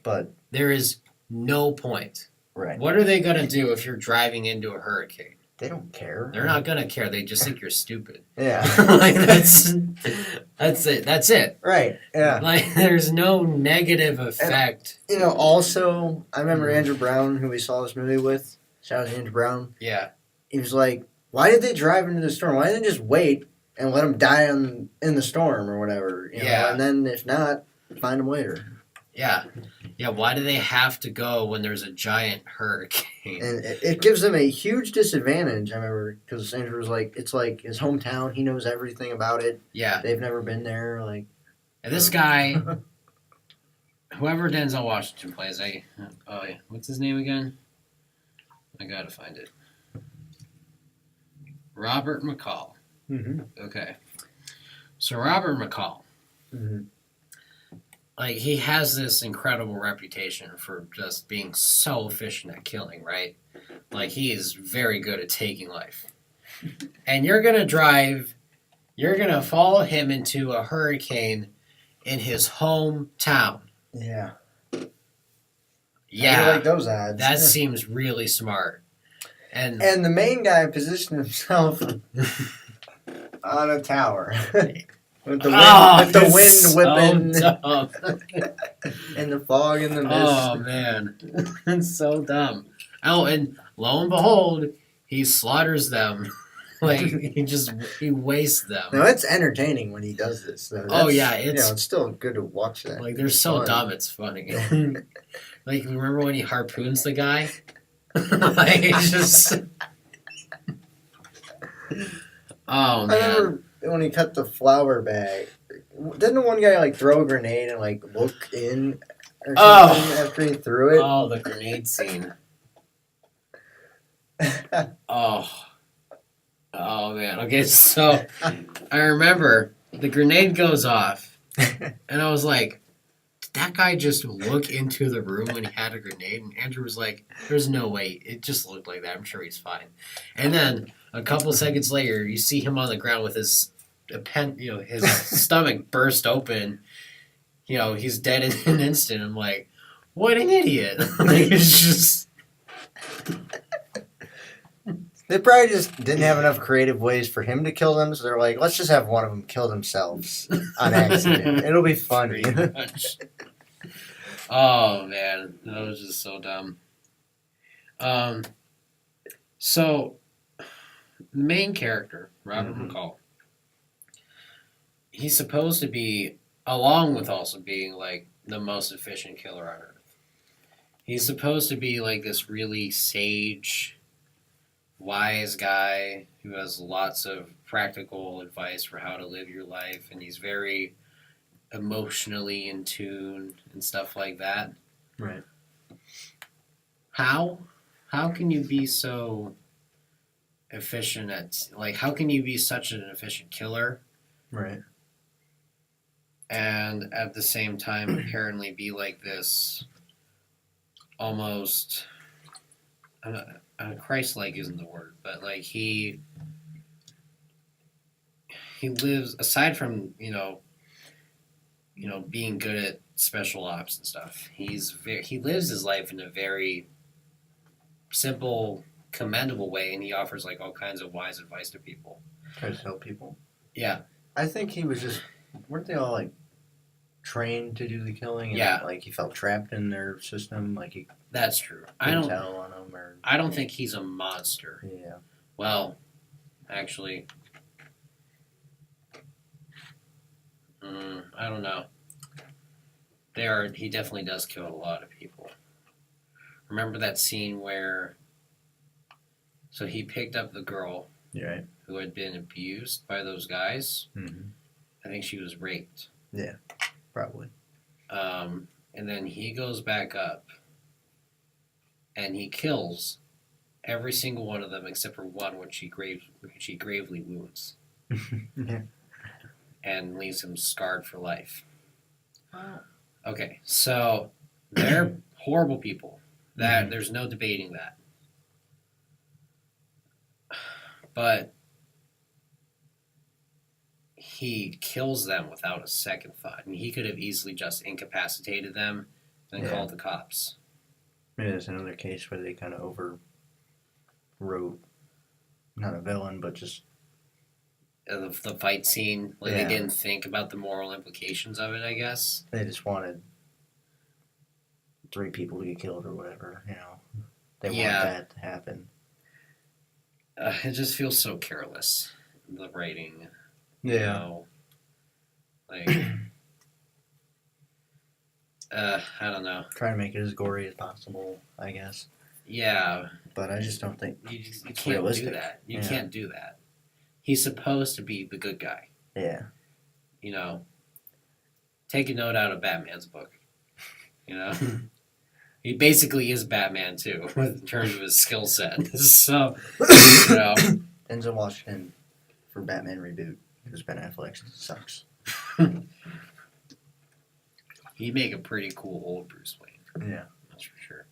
But there is no point. Right. What are they going to do if you're driving into a hurricane? They don't care. They're not gonna care. They just think you're stupid. Yeah. Like that's it. That's it. Right. Yeah. Like there's no negative effect. You know, also, I remember Andrew Brown, who we saw this movie with. Shout out to Andrew Brown. Yeah. He was like, "Why did they drive into the storm? Why didn't they just wait and let them die in the storm or whatever? You know? Yeah. And then if not, find them later." Yeah. Yeah. Why do they have to go when there's a giant hurricane? And it gives them a huge disadvantage. I remember because Andrew was like, "It's like his hometown. He knows everything about it. Yeah. They've never been there. Like, And this guy, whoever Denzel Washington plays, what's his name again? I gotta find it. Robert McCall. mm-hmm. Okay. So Robert McCall, Mm-hmm. like he has this incredible reputation for just being so efficient at killing, right? Like he is very good at taking life. And you're gonna follow him into a hurricane in his hometown. Yeah. Yeah. I like those odds. That seems really smart. And And the main guy positioned himself on a tower. with the wind whipping so and the fog and the mist. Oh man. It's so dumb. Oh, and lo and behold, he slaughters them. Like he wastes them. Now it's entertaining when he does this. Though. Oh, That's, yeah, it's- it's still good to watch that. Like they're so fun. dumb it's funny. Like remember when he harpoons the guy? Like it's just Oh I man. remember when he cut the flour bag. Didn't the one guy like throw a grenade and like look in or something after he threw it? Oh, the grenade scene. Oh. Oh man. Okay, so I remember the grenade goes off and I was like, did that guy just look into the room when he had a grenade? And Andrew was like, there's no way. It just looked like that. I'm sure he's fine. And then a couple seconds later, you see him on the ground with his his stomach burst open. You know, he's dead in an instant. I'm like, what an idiot. Like, it's just... They probably just didn't have enough creative ways for him to kill them, so they're like, let's just have one of them kill themselves on accident. It'll be funny. Pretty much. Oh, man. That was just so dumb. So, the main character, Robert McCall, he's supposed to be, along with also being, like, the most efficient killer on Earth. He's supposed to be, like, this really sage, wise guy who has lots of practical advice for how to live your life, and he's very emotionally in tune and stuff like that. Right. How can you be so efficient at, like, how can you be such an efficient killer Right. and at the same time apparently be like this almost Christ-like isn't the word, but like he lives aside from being good at special ops and stuff. He lives his life in a very simple, commendable way, and he offers like all kinds of wise advice to people. Tries to help people. Yeah, I think he was just, weren't they all like trained to do the killing? And, Yeah. like he felt trapped in their system, like he that's true. couldn't tell on them, or I don't think he's a monster. yeah. Well, actually, I don't know. He definitely does kill a lot of people. Remember that scene where, so he picked up the girl Yeah. Right. who had been abused by those guys. Mm-hmm. I think she was raped. Probably. And then he goes back up and he kills every single one of them except for one which he gravely wounds Yeah. and leaves him scarred for life. Wow. Okay, so they're horrible people. That there's no debating that. But he kills them without a second thought. And he could have easily just incapacitated them and called the cops. Maybe there's another case where they kind of overwrote not a villain, but just the fight scene. Like Yeah. they didn't think about the moral implications of it. I guess. they just wanted 3 people to get killed or whatever. You know, they want Yeah. that to happen. It just feels so careless. The writing. You know, like. I don't know. Try to make it as gory as possible, I guess. Yeah, But I just don't think. you It's can't realistic. do that. You Yeah. can't do that. He's supposed to be the good guy. Yeah. You know, take a note out of Batman's book. You know, he basically is Batman too, in terms of his skill set. So, you know, Denzel Washington for Batman reboot because Ben Affleck sucks. he'd make a pretty cool old Bruce Wayne. Yeah. That's for sure.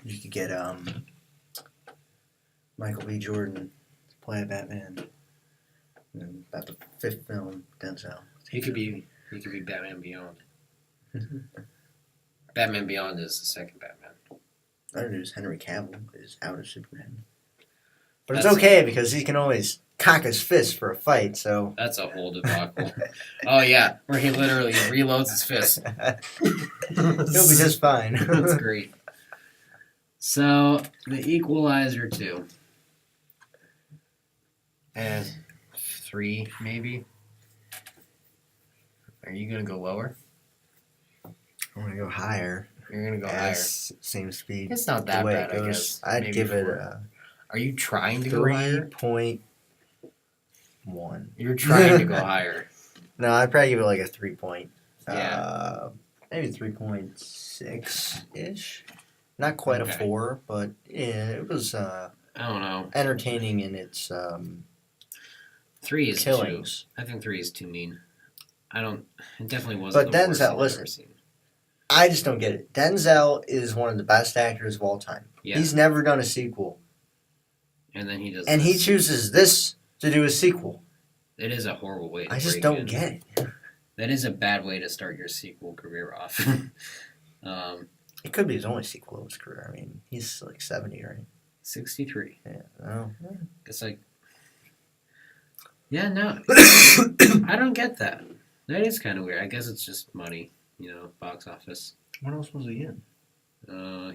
You could get Michael B. Jordan to play Batman. And then about the 5th film, Denzel. He could be Batman Beyond. Batman Beyond is the second Batman. Other news: Henry Cavill is out as Superman. But it's That's- okay because he can always cock his fist for a fight. So That's a whole debacle. Oh yeah, where he literally reloads his fist. he'll be just fine. That's great. So the Equalizer 2. And 3 maybe. Are you gonna go lower? I'm gonna go higher. You're gonna go As seems to be higher. It's not the that way bad, it goes. I guess. I'd Maybe give it 4. a Are you trying to go higher? 3.1. You're trying to go higher. No, I'd probably give it like a 3 point. Yeah. Maybe 3.6 ish. Not quite Okay. a 4, but yeah, it was I don't know. entertaining in its 3 is killings. 2. I think 3 is too mean. It definitely wasn't But the worst Denzel, thing I've listen. ever seen. I just don't get it. Denzel is one of the best actors of all time. Yeah. He's never done a sequel, And then he does and he this. chooses this to do a sequel. It is a horrible way to I just break don't in. get it. That is a bad way to start your sequel career off. It could be his only sequel of his career. I mean, he's like 70, right? 63. Yeah. Oh. It's like, yeah, no, I don't get that. That is kind of weird. I guess it's just money, box office. What else was he in?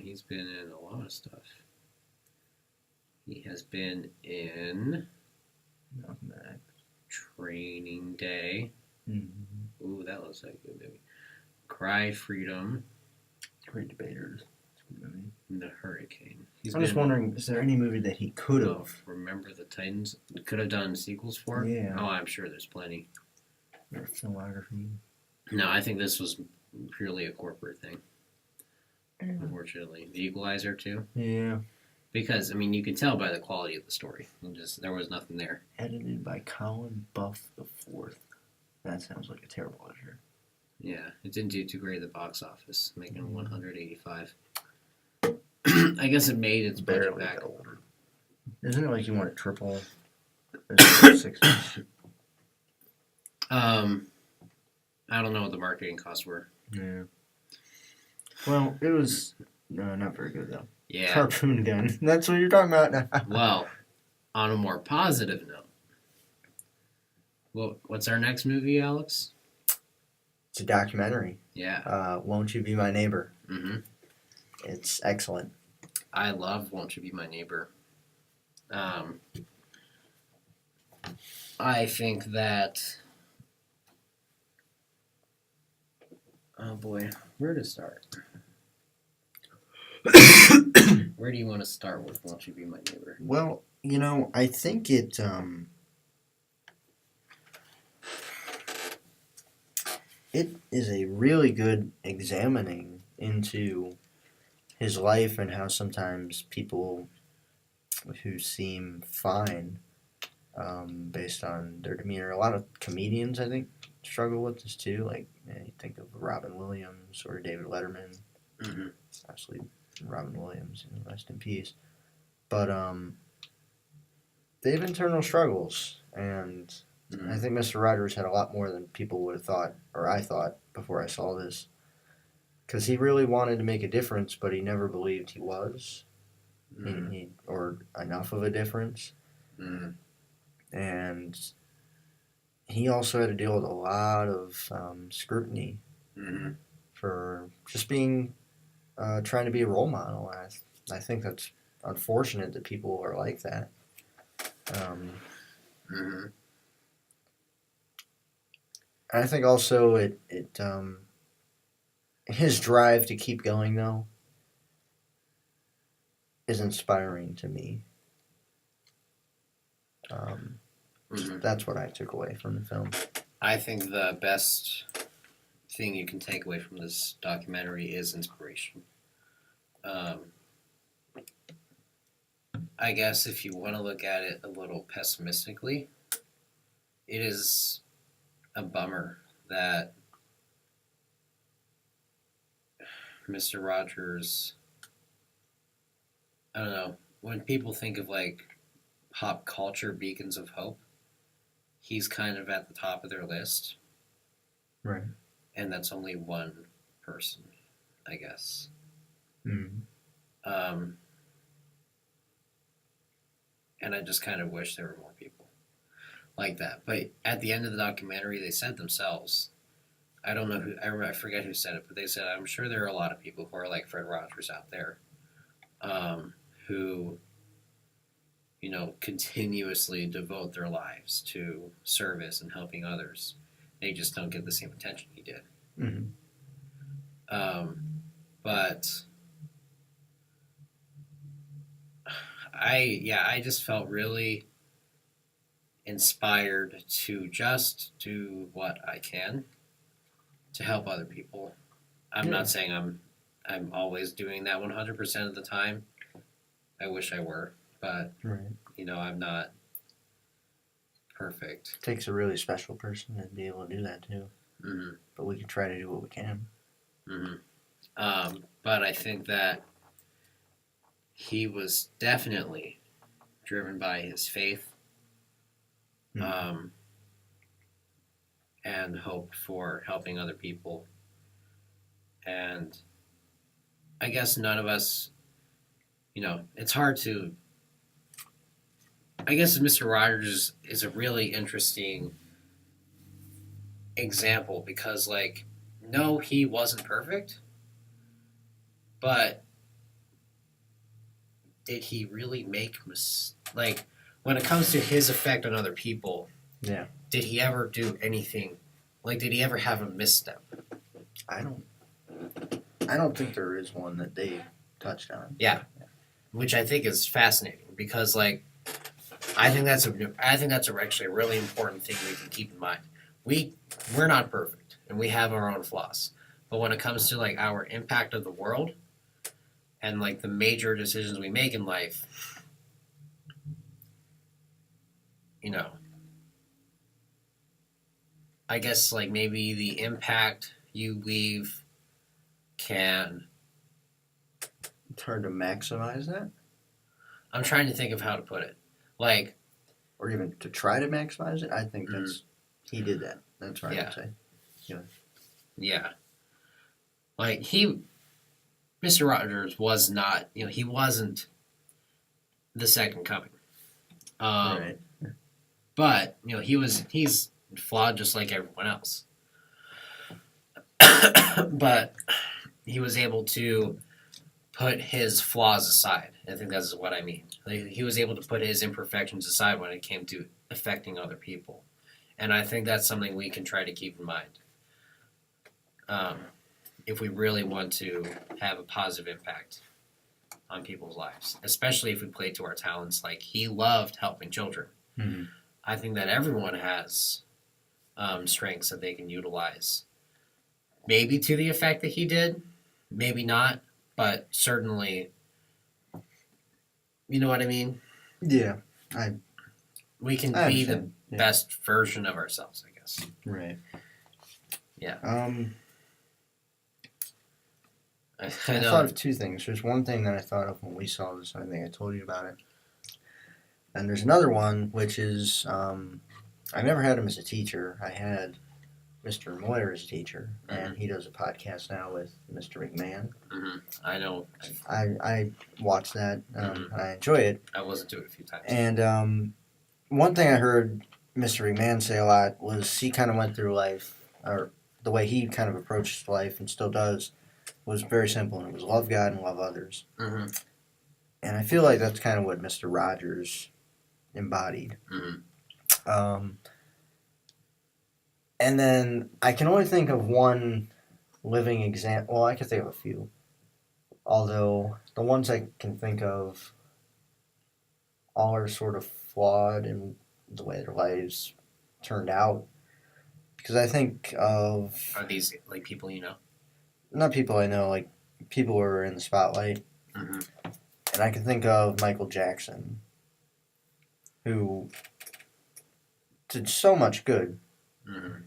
He's been in a lot of stuff. He has been in Training Day. Mm-hmm. Ooh, that looks like a good movie. Cry Freedom. Great debaters. And The Hurricane. I'm just wondering, is there any movie that he could have? Remember the Titans? Could have done sequels for? Yeah. Oh, I'm sure there's plenty. Or filmography? No, I think this was purely a corporate thing. Unfortunately, The Equalizer too, Yeah. because you can tell by the quality of the story. There was nothing there. Edited by Colin Buff IV. That sounds like a terrible pleasure. Yeah, it didn't do too great at the box office, making 185. I guess it made its budget back. older. Isn't it like you want it triple? I don't know what the marketing costs were. Yeah. Well, it was not very good though. Yeah. Harpoon gun. That's what you're talking about now. Well, on a more positive note, what's our next movie, Alex? It's a documentary. Yeah. Won't You Be My Neighbor? Mm-hmm. It's excellent. I love Won't You Be My Neighbor. I think that... Oh boy, where to start? Where do you want to start with Won't You Be My Neighbor? Well, I think it it is a really good examining into his life and how sometimes people who seem fine based on their demeanor. A lot of comedians, I think, struggle with this too. Like, you think of Robin Williams or David Letterman. Mm-hmm. Actually, Robin Williams, rest in peace. But they have internal struggles, and Mm-hmm. I think Mr. Rogers had a lot more than people would have thought, or I thought, before I saw this. Because he really wanted to make a difference, but he never believed he was. or enough of a difference. Mm. And he also had to deal with a lot of scrutiny Mm-hmm. for just being trying to be a role model. And I think that's unfortunate that people are like that. Mm-hmm. And I think also his drive to keep going though is inspiring to me. Mm-hmm. That's what I took away from the film. I think the best thing you can take away from this documentary is inspiration. I guess if you want to look at it a little pessimistically, it is a bummer that Mr. Rogers, I don't know, when people think of like pop culture beacons of hope, he's kind of at the top of their list. Right. And that's only one person, I guess. Mm. And I just kind of wish there were more people like that. But at the end of the documentary, they said themselves, I don't know who, I forget who said it, but they said, I'm sure there are a lot of people who are like Fred Rogers out there, who, you know, continuously devote their lives to service and helping others. They just don't get the same attention he did. Mm-hmm. But I just felt really inspired to just do what I can to help other people. I'm not saying I'm always doing that 100% of the time. I wish I were, but Right. you know, I'm not perfect. It takes a really special person to be able to do that too. Mm-hmm. But we can try to do what we can. Mm-hmm. But I think that he was definitely driven by his faith, and hope for helping other people. And I guess none of us, you know, it's hard to. I guess Mr. Rogers is a really interesting example because, like, no, he wasn't perfect, but did he really make like when it comes to his effect on other people? Yeah. Did he ever do anything? Like, did he ever have a misstep? I don't think there is one that they touched on. Yeah, which I think is fascinating because, like, I think that's actually a really important thing we can keep in mind. We're not perfect and we have our own flaws, but when it comes to like our impact of the world and like the major decisions we make in life, you know, I guess like maybe the impact you leave can. It's hard to maximize that, I'm trying to think of how to put it. Like, or even to try to maximize it. I think that's he did that. That's what I would say. Yeah. Like Mr. Rogers was not, you know, he wasn't the second coming. Right. But, you know, he's flawed just like everyone else. But he was able to put his flaws aside. I think that's what I mean. Like, he was able to put his imperfections aside when it came to affecting other people. And I think that's something we can try to keep in mind. If we really want to have a positive impact on people's lives, especially if we play to our talents. Like, he loved helping children. Mm-hmm. I think that everyone has strengths that they can utilize. Maybe to the effect that he did, maybe not, but certainly, you know what I mean? Yeah. We can I be the understand. best version of ourselves, I guess. Right. Yeah. I thought of two things. There's one thing that I thought of when we saw this, and I think I told you about it. And there's another one, which is I never had him as a teacher. I had Mr. Moyer's teacher, and he does a podcast now with Mr. McMahon. I know. I watched that, and I enjoy it. I listened to it a few times. And one thing I heard Mr. McMahon say a lot was he kind of went through life, or the way he kind of approached life and still does, was very simple, and it was love God and love others. Mm-hmm. And I feel like that's kind of what Mr. Rogers embodied. Mm-hmm. And then I can only think of one living example. Well, I can think of a few. Although the ones I can think of all are sort of flawed in the way their lives turned out. Because I think of... Are these like people you know? Not people I know, like people who are in the spotlight. Mm-hmm. And I can think of Michael Jackson, who did so much good. Mm-hmm.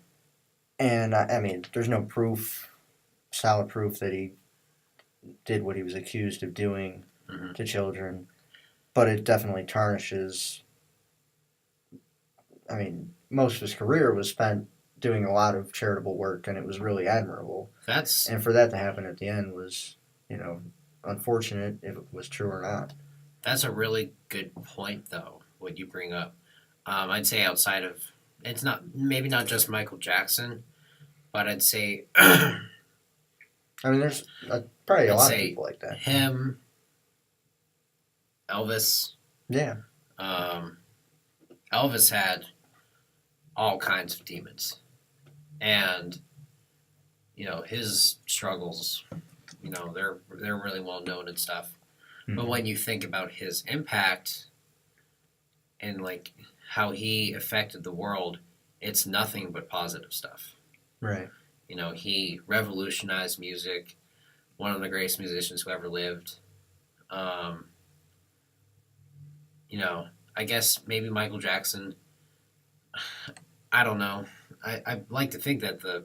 And I mean, there's no proof, solid proof that he did what he was accused of doing to children, but it definitely tarnishes. I mean, most of his career was spent doing a lot of charitable work, and it was really admirable. And for that to happen at the end was, unfortunate if it was true or not. That's a really good point, though, what you bring up. I'd say outside of, it's maybe not just Michael Jackson, but I'd say I mean, there's probably a lot of say people like that. him, Elvis. Yeah. Elvis had all kinds of demons. And, his struggles, they're really well known and stuff. Mm-hmm. But when you think about his impact and, like, how he affected the world, it's nothing but positive stuff. Right. He revolutionized music, one of the greatest musicians who ever lived. I guess maybe Michael Jackson, I don't know. I like to think that the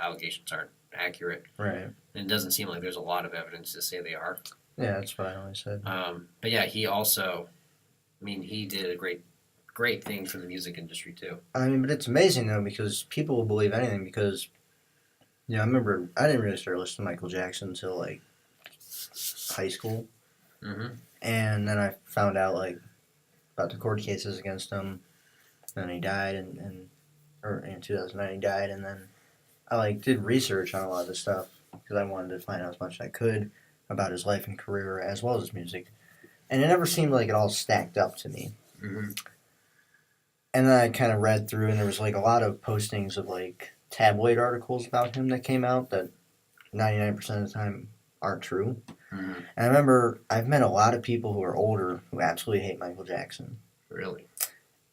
allegations aren't accurate. Right. And it doesn't seem like there's a lot of evidence to say they are. Yeah, that's what I always said. But yeah, he also, he did a great thing for the music industry too. I mean, but it's amazing though because people will believe anything because, I remember I didn't really start listening to Michael Jackson until like high school, and then I found out like about the court cases against him, and then he died, in 2009 he died, and then I did research on a lot of this stuff because I wanted to find out as much as I could about his life and career as well as his music, and it never seemed like it all stacked up to me. And then I kind of read through, and there was a lot of postings of tabloid articles about him that came out that 99% of the time aren't true. And I remember I've met a lot of people who are older who absolutely hate Michael Jackson. Really?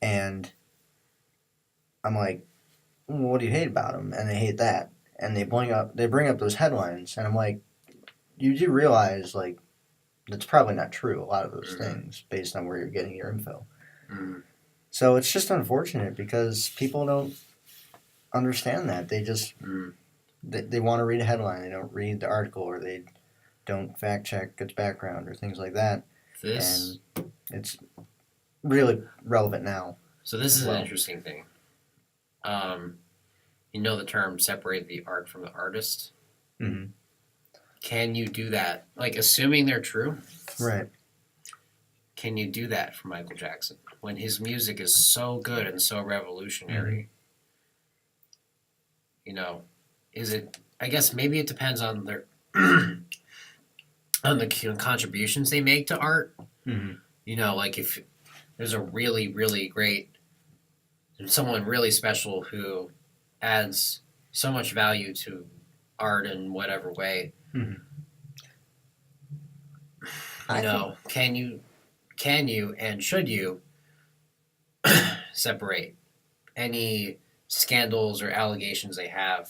And I'm like, what do you hate about him? And they hate that. And they bring up those headlines, and I'm like, you do realize that's probably not true, a lot of those things, based on where you're getting your info. So it's just unfortunate because people don't understand that. They just they want to read a headline. They don't read the article, or they don't fact check its background or things like that. And it's really relevant now. So this is an interesting thing. The term separate the art from the artist. Can you do that? Assuming they're true. Right. Can you do that for Michael Jackson when his music is so good and so revolutionary? Is it? I guess maybe it depends on their on the contributions they make to art. If there's a really, really great, someone really special who adds so much value to art in whatever way. Can you and should you separate any scandals or allegations they have?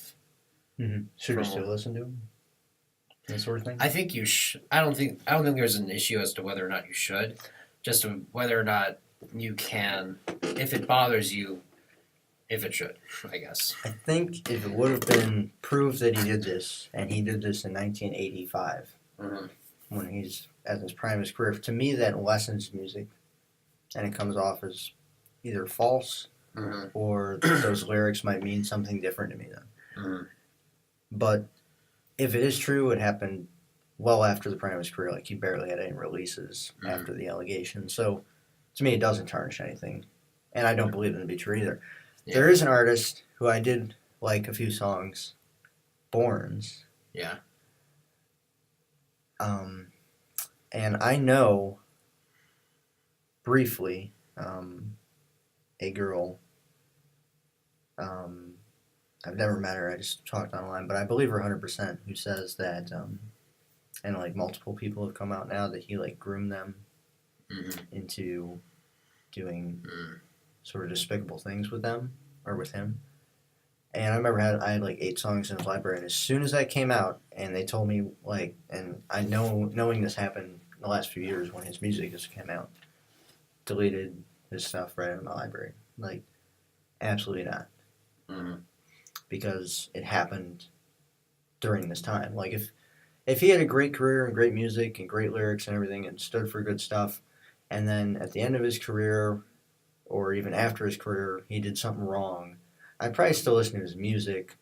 Should you still listen to him? That sort of thing. I think you should. I don't think there's an issue as to whether or not you should. Just whether or not you can, if it bothers you, if it should, I guess. I think if it would have been proved that he did this, and he did this in 1985, when he's at his prime of his career, to me that lessens music, and it comes off as either false or those lyrics might mean something different to me then. Mm-hmm. But if it is true, it happened well after the prime of his career. Like, he barely had any releases after the allegation. So, to me, it doesn't tarnish anything. And I don't believe it to be true either. Yeah. There is an artist who I did like a few songs, Borns. Yeah. And I know, briefly, a girl. I've never met her. I just talked online, but I believe her 100%. Who says that, and like multiple people have come out now that he like groomed them into doing sort of despicable things with them or with him. And I remember I had like 8 songs in his library, and as soon as that came out, and they told me like, and I know knowing this happened in the last few years when his music just came out, deleted his stuff right out of my library. Like, absolutely not. Because it happened during this time. Like, if he had a great career and great music and great lyrics and everything and stood for good stuff, and then at the end of his career or even after his career he did something wrong, I'd probably still listen to his music,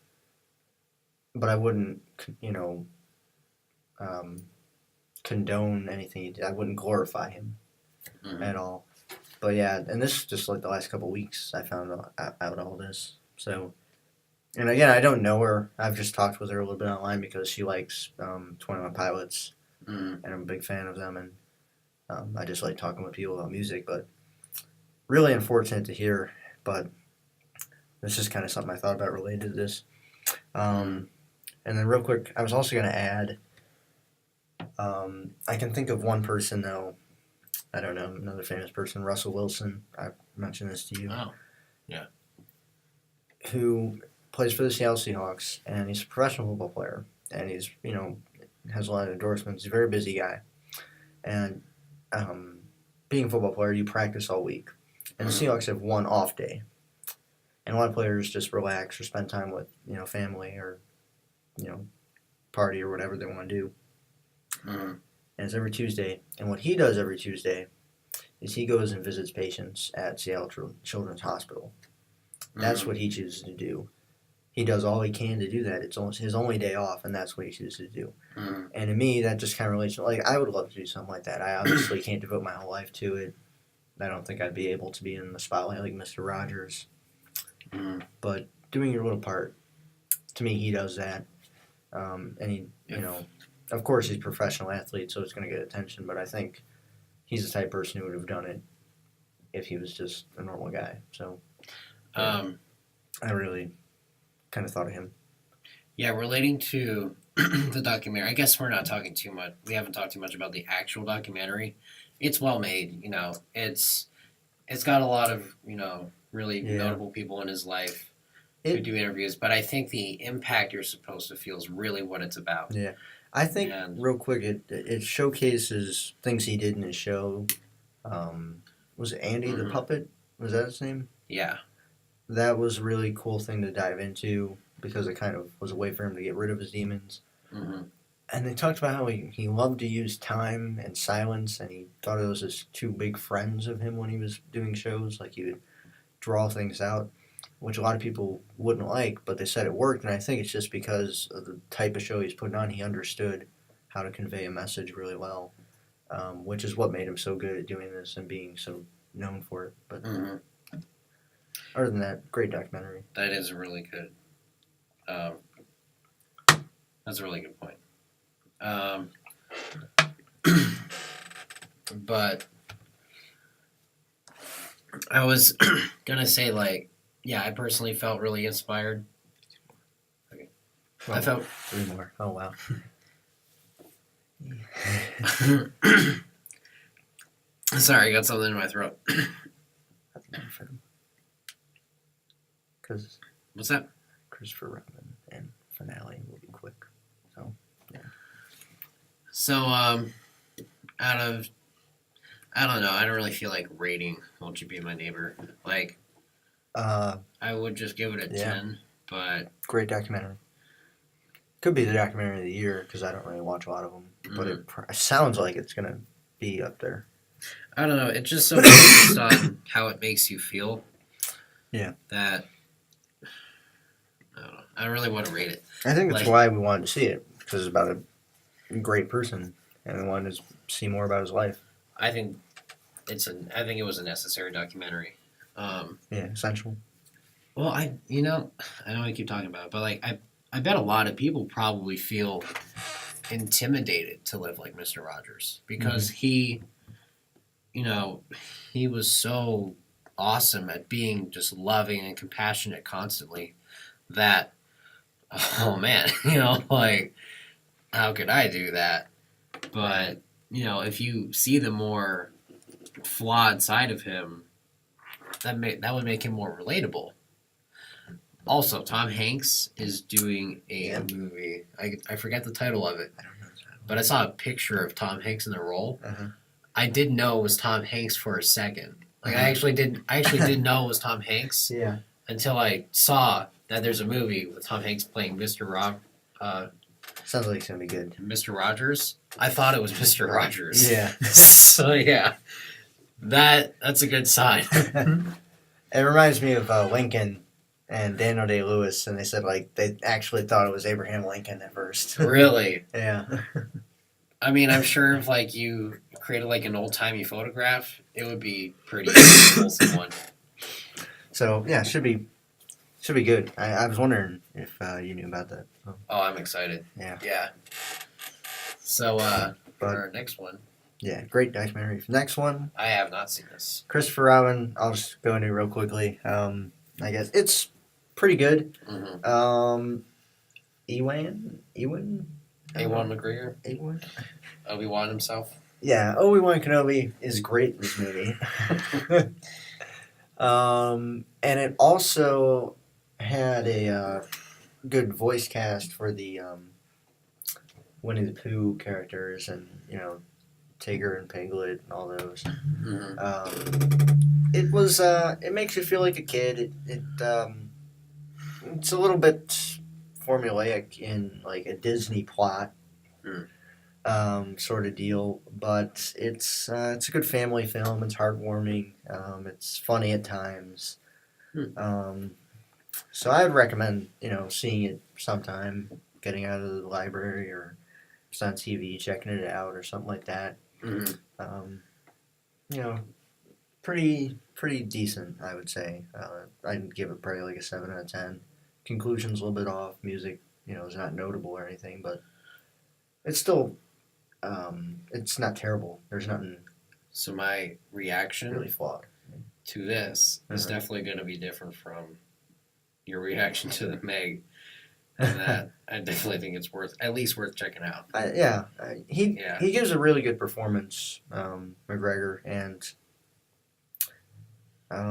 but I wouldn't, condone anything he did. I wouldn't glorify him at all. But yeah, and this is just like the last couple of weeks I found out all this. So, and again, I don't know her. I've just talked with her a little bit online because she likes 21 Pilots, and I'm a big fan of them, and I just like talking with people about music. But really unfortunate to hear. But this is kind of something I thought about related to this. And then real quick, I was also going to add, I can think of one person though. I don't know, another famous person, Russell Wilson. I mentioned this to you. Oh, yeah. Who plays for the Seattle Seahawks, and he's a professional football player, and he's, has a lot of endorsements. He's a very busy guy. And being a football player, you practice all week. And the Seahawks have one off day. And a lot of players just relax or spend time with, family or, party or whatever they want to do. And it's every Tuesday. And what he does every Tuesday is he goes and visits patients at Seattle Children's Hospital. That's what he chooses to do. He does all he can to do that. It's almost his only day off, and that's what he chooses to do. And to me, that just kind of relates to, like, I would love to do something like that. I obviously can't devote my whole life to it. I don't think I'd be able to be in the spotlight like Mr. Rogers. But doing your little part, to me, he does that. And he, of course, he's a professional athlete, so it's going to get attention. But I think he's the type of person who would have done it if he was just a normal guy. So I really kind of thought of him. Yeah, relating to the documentary, I guess we're not talking too much. We haven't talked too much about the actual documentary. It's well made, It's got a lot of, really notable people in his life who do interviews. But I think the impact you're supposed to feel is really what it's about. Yeah. I think, real quick, it showcases things he did in his show. Was it Andy the Puppet? Was that his name? Yeah. That was a really cool thing to dive into because it kind of was a way for him to get rid of his demons. And they talked about how he loved to use time and silence, and he thought it was his 2 big friends of him when he was doing shows. Like, he would draw things out, which a lot of people wouldn't like, but they said it worked. And I think it's just because of the type of show he's putting on. He understood how to convey a message really well, which is what made him so good at doing this and being so known for it. But other than that, great documentary. That is really good. That's a really good point. But I was gonna say, I personally felt really inspired. Okay. Well, I felt 3 more. Oh, wow. Sorry, I got something in my throat. Because What's that? Christopher Robin and finale will be quick. So, yeah. So, out of, I don't know, I don't really feel like rating Won't You Be My Neighbor. I would just give it a 10, but... Great documentary. Could be the documentary of the year, because I don't really watch a lot of them. But it sounds like it's going to be up there. I don't know, it's just so based on how it makes you feel. Yeah. That, I don't really want to rate it. I think that's Like- why we wanted to see it, because it's about a great person, and we wanted to see more about his life. I think it was a necessary documentary. Yeah, essential. Well, I know I keep talking about it, but like I bet a lot of people probably feel intimidated to live like Mr. Rogers because he was so awesome at being just loving and compassionate constantly that oh man, like how could I do that? But if you see the more flawed side of him, that would make him more relatable. Also, Tom Hanks is doing a movie. I forget the title of it, I don't know. but I saw a picture of Tom Hanks in the role. Uh-huh. I didn't know it was Tom Hanks for a second. Like Uh-huh. I actually didn't know it was Tom Hanks Yeah. until I saw that there's a movie with Tom Hanks playing Sounds like it's gonna be good. Mr. Rogers. I thought it was Mr. Rogers. Yeah. So yeah, that's a good sign. It reminds me of Lincoln and Daniel Day-Lewis, and they said like they actually thought it was Abraham Lincoln at first. Really. Yeah. I mean, I'm sure if like you created like an old timey photograph, it would be pretty wholesome one. So yeah, should be good. I was wondering if you knew about that. So, Oh, I'm excited. Yeah. Yeah. So But- for our next one, yeah, great documentary. Next one, I have not seen this. Christopher Robin. I'll just go into it real quickly. I guess it's pretty good. Mm-hmm. Ewan. A1 McGregor, Ewan. Obi-Wan himself. Yeah, Obi-Wan Kenobi is great in this movie. And it also had a good voice cast for the Winnie the Pooh characters, and Tigger and Piglet and all those. Mm-hmm. It was it makes you feel like a kid. It's a little bit formulaic in like a Disney plot. Sort of deal, but it's a good family film. It's heartwarming. It's funny at times. So I would recommend seeing it sometime, getting out of the library or just on TV, checking it out or something like that. Mm-hmm. Pretty decent, I would say. I'd give it probably like a 7 out of 10. Conclusion's a little bit off. Music, is not notable or anything, but it's still. It's not terrible. There's nothing So my reaction really flawed. to this is Uh-huh. definitely going to be different from your reaction to the Meg. And that I definitely think it's at least worth checking out. He Yeah. he gives a really good performance, McGregor, and I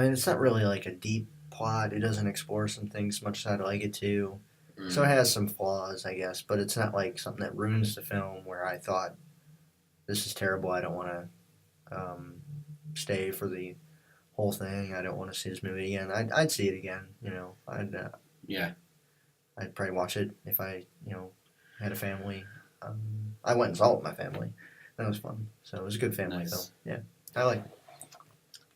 mean it's not really like a deep plot. It doesn't explore some things much as I'd like it to. So it has some flaws, I guess, but it's not like something that ruins the film where I thought this is terrible. I don't want to stay for the whole thing. I don't want to see this movie again. I'd see it again. Yeah. I'd probably watch it if I had a family. I went and saw it with my family. That was fun. So it was a good family Nice. film. Yeah, I like it.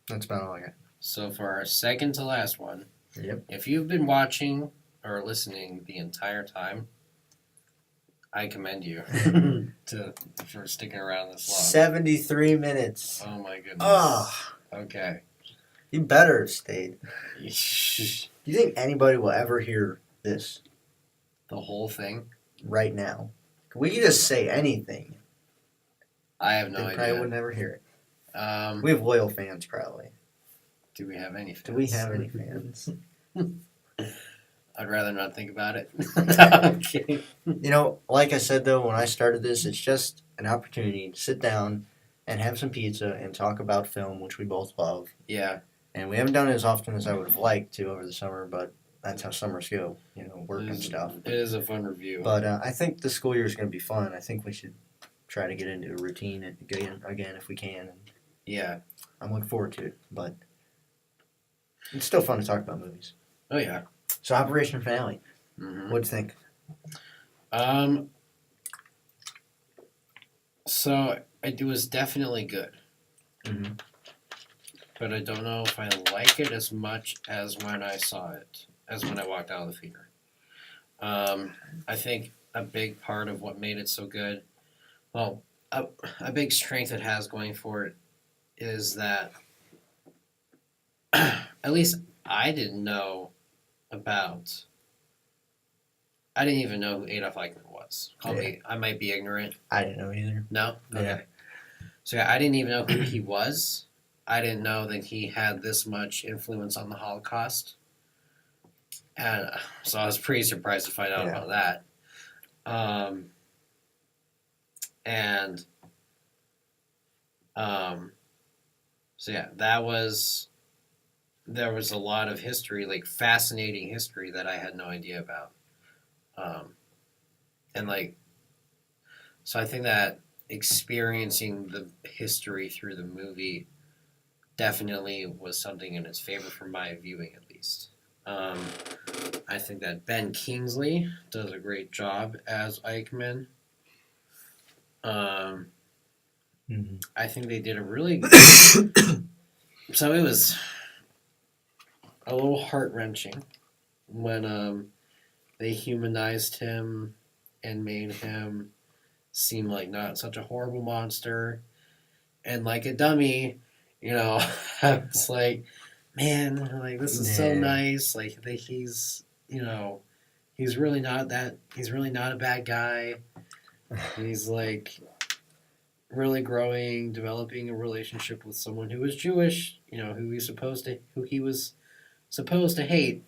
That's about all I got. So for our second to last one, Yep. if you've been watching or listening the entire time, I commend you for sticking around this long. 73 minutes. Oh my goodness. Oh, Okay. you better have stayed. Do you think anybody will ever hear this The whole thing? right now? We could just say anything. I have no They probably idea. would never hear it. Um, We have loyal fans, probably. do we have any fans? Do we have any fans? I'd rather not think about it. I'm kidding. Like I said, though, when I started this, it's just an opportunity to sit down and have some pizza and talk about film, which we both love. Yeah. And we haven't done it as often as I would have liked to over the summer, but that's how summers go, work and stuff. It is a fun review. But I think the school year is going to be fun. I think we should try to get into a routine again if we can. And yeah. I'm looking forward to it, but it's still fun to talk about movies. Oh yeah. So Operation Finale, Mm-hmm. what'd you think? So it was definitely good, Mm-hmm. but I don't know if I like it as much as when I saw it as when I walked out of the theater. I think a big part of what made it so good, well, a big strength it has going for it is that at least I didn't know about. I didn't even know who Adolf Eichmann was. Call me. I might be ignorant. I didn't know either. No. Okay. Yeah. So yeah, I didn't even know who he was. I didn't know that he had this much influence on the Holocaust, and so I was pretty surprised to find out about that. And so yeah, there was a lot of history, like fascinating history that I had no idea about. And like, so I think that experiencing the history through the movie definitely was something in its favor for my viewing, at least. I think that Ben Kingsley does a great job as Eichmann. I think they did a really good. So it was a little heart-wrenching when they humanized him and made him seem like not such a horrible monster and like a dummy. I was like, man, like this is so nice. Like that he's really not a bad guy. He's like really growing, developing a relationship with someone who was Jewish, who he was supposed to hate.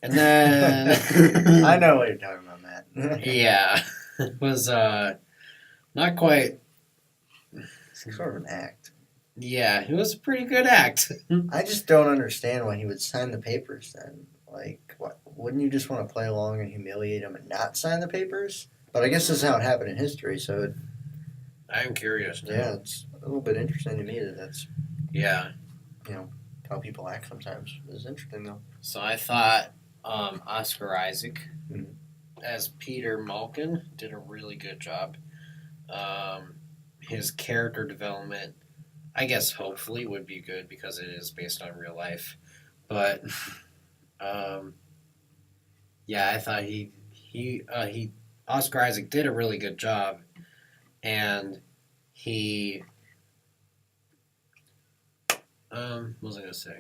And then I know what you're talking about, Matt. Yeah. It was not quite sort of an act. Yeah, it was a pretty good act. I just don't understand why he would sign the papers then. Like, what? Wouldn't you just want to play along and humiliate him and not sign the papers? But I guess this is how it happened in history, so I'm curious now. Yeah, it's a little bit interesting to me that's Yeah. How people act sometimes. It's interesting though. So I thought Oscar Isaac as Peter Malkin did a really good job. His character development, I guess hopefully would be good because it is based on real life. But yeah, I thought he Oscar Isaac did a really good job, and he what was I gonna say?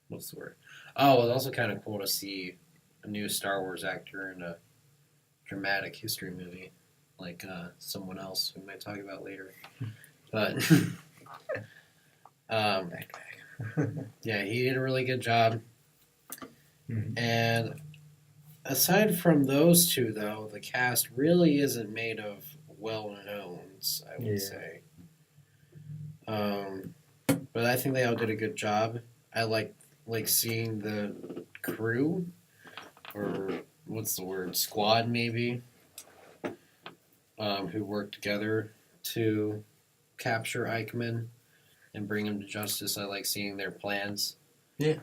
What's the word? Oh, it was also kind of cool to see a new Star Wars actor in a dramatic history movie, like someone else we might talk about later. But yeah, he did a really good job. And aside from those two, though, the cast really isn't made of well-knowns, I would say. But I think they all did a good job. I like seeing the crew, or what's the word, squad maybe, who worked together to capture Eichmann and bring him to justice. I like seeing their plans. Yeah.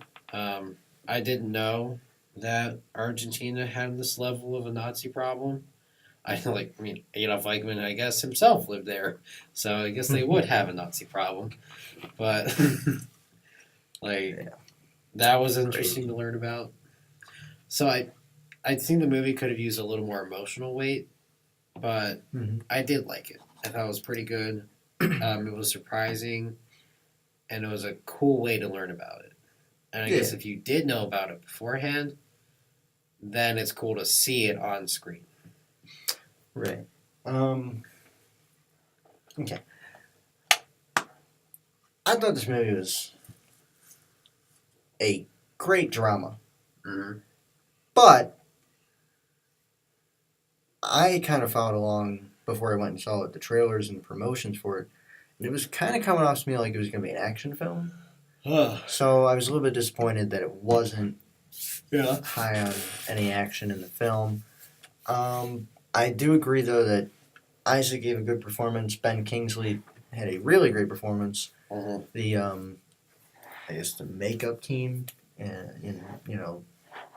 I didn't know that Argentina had this level of a Nazi problem. Adolf Eichmann, I guess, himself lived there, so I guess they would have a Nazi problem. But that was interesting to learn about. So I think the movie could have used a little more emotional weight, but I did like it. I thought it was pretty good. It was surprising, and it was a cool way to learn about it. And I guess if you did know about it beforehand, then it's cool to see it on screen. Right. Okay. I thought this movie was a great drama. But I kind of followed along before I went and saw it, the trailers and the promotions for it. And it was kind of coming off to me like it was going to be an action film. So I was a little bit disappointed that it wasn't high on any action in the film. I do agree, though, that Isaac gave a good performance. Ben Kingsley had a really great performance. The, I guess the makeup team and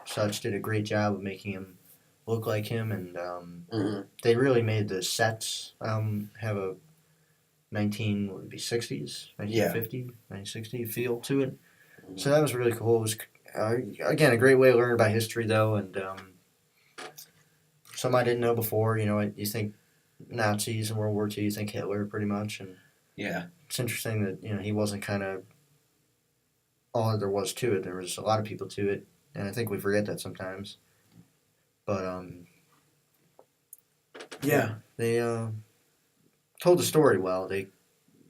such did a great job of making him look like him, and they really made the sets have a 1960s, 1950, 1960 feel to it. So that was really cool. It was, again, a great way to learn about history, though, and something I didn't know before. You think Nazis in World War II, you think Hitler pretty much, and Yeah. it's interesting that he wasn't kind of all there was to it. There was a lot of people to it, and I think we forget that sometimes. But yeah, they told the story well. They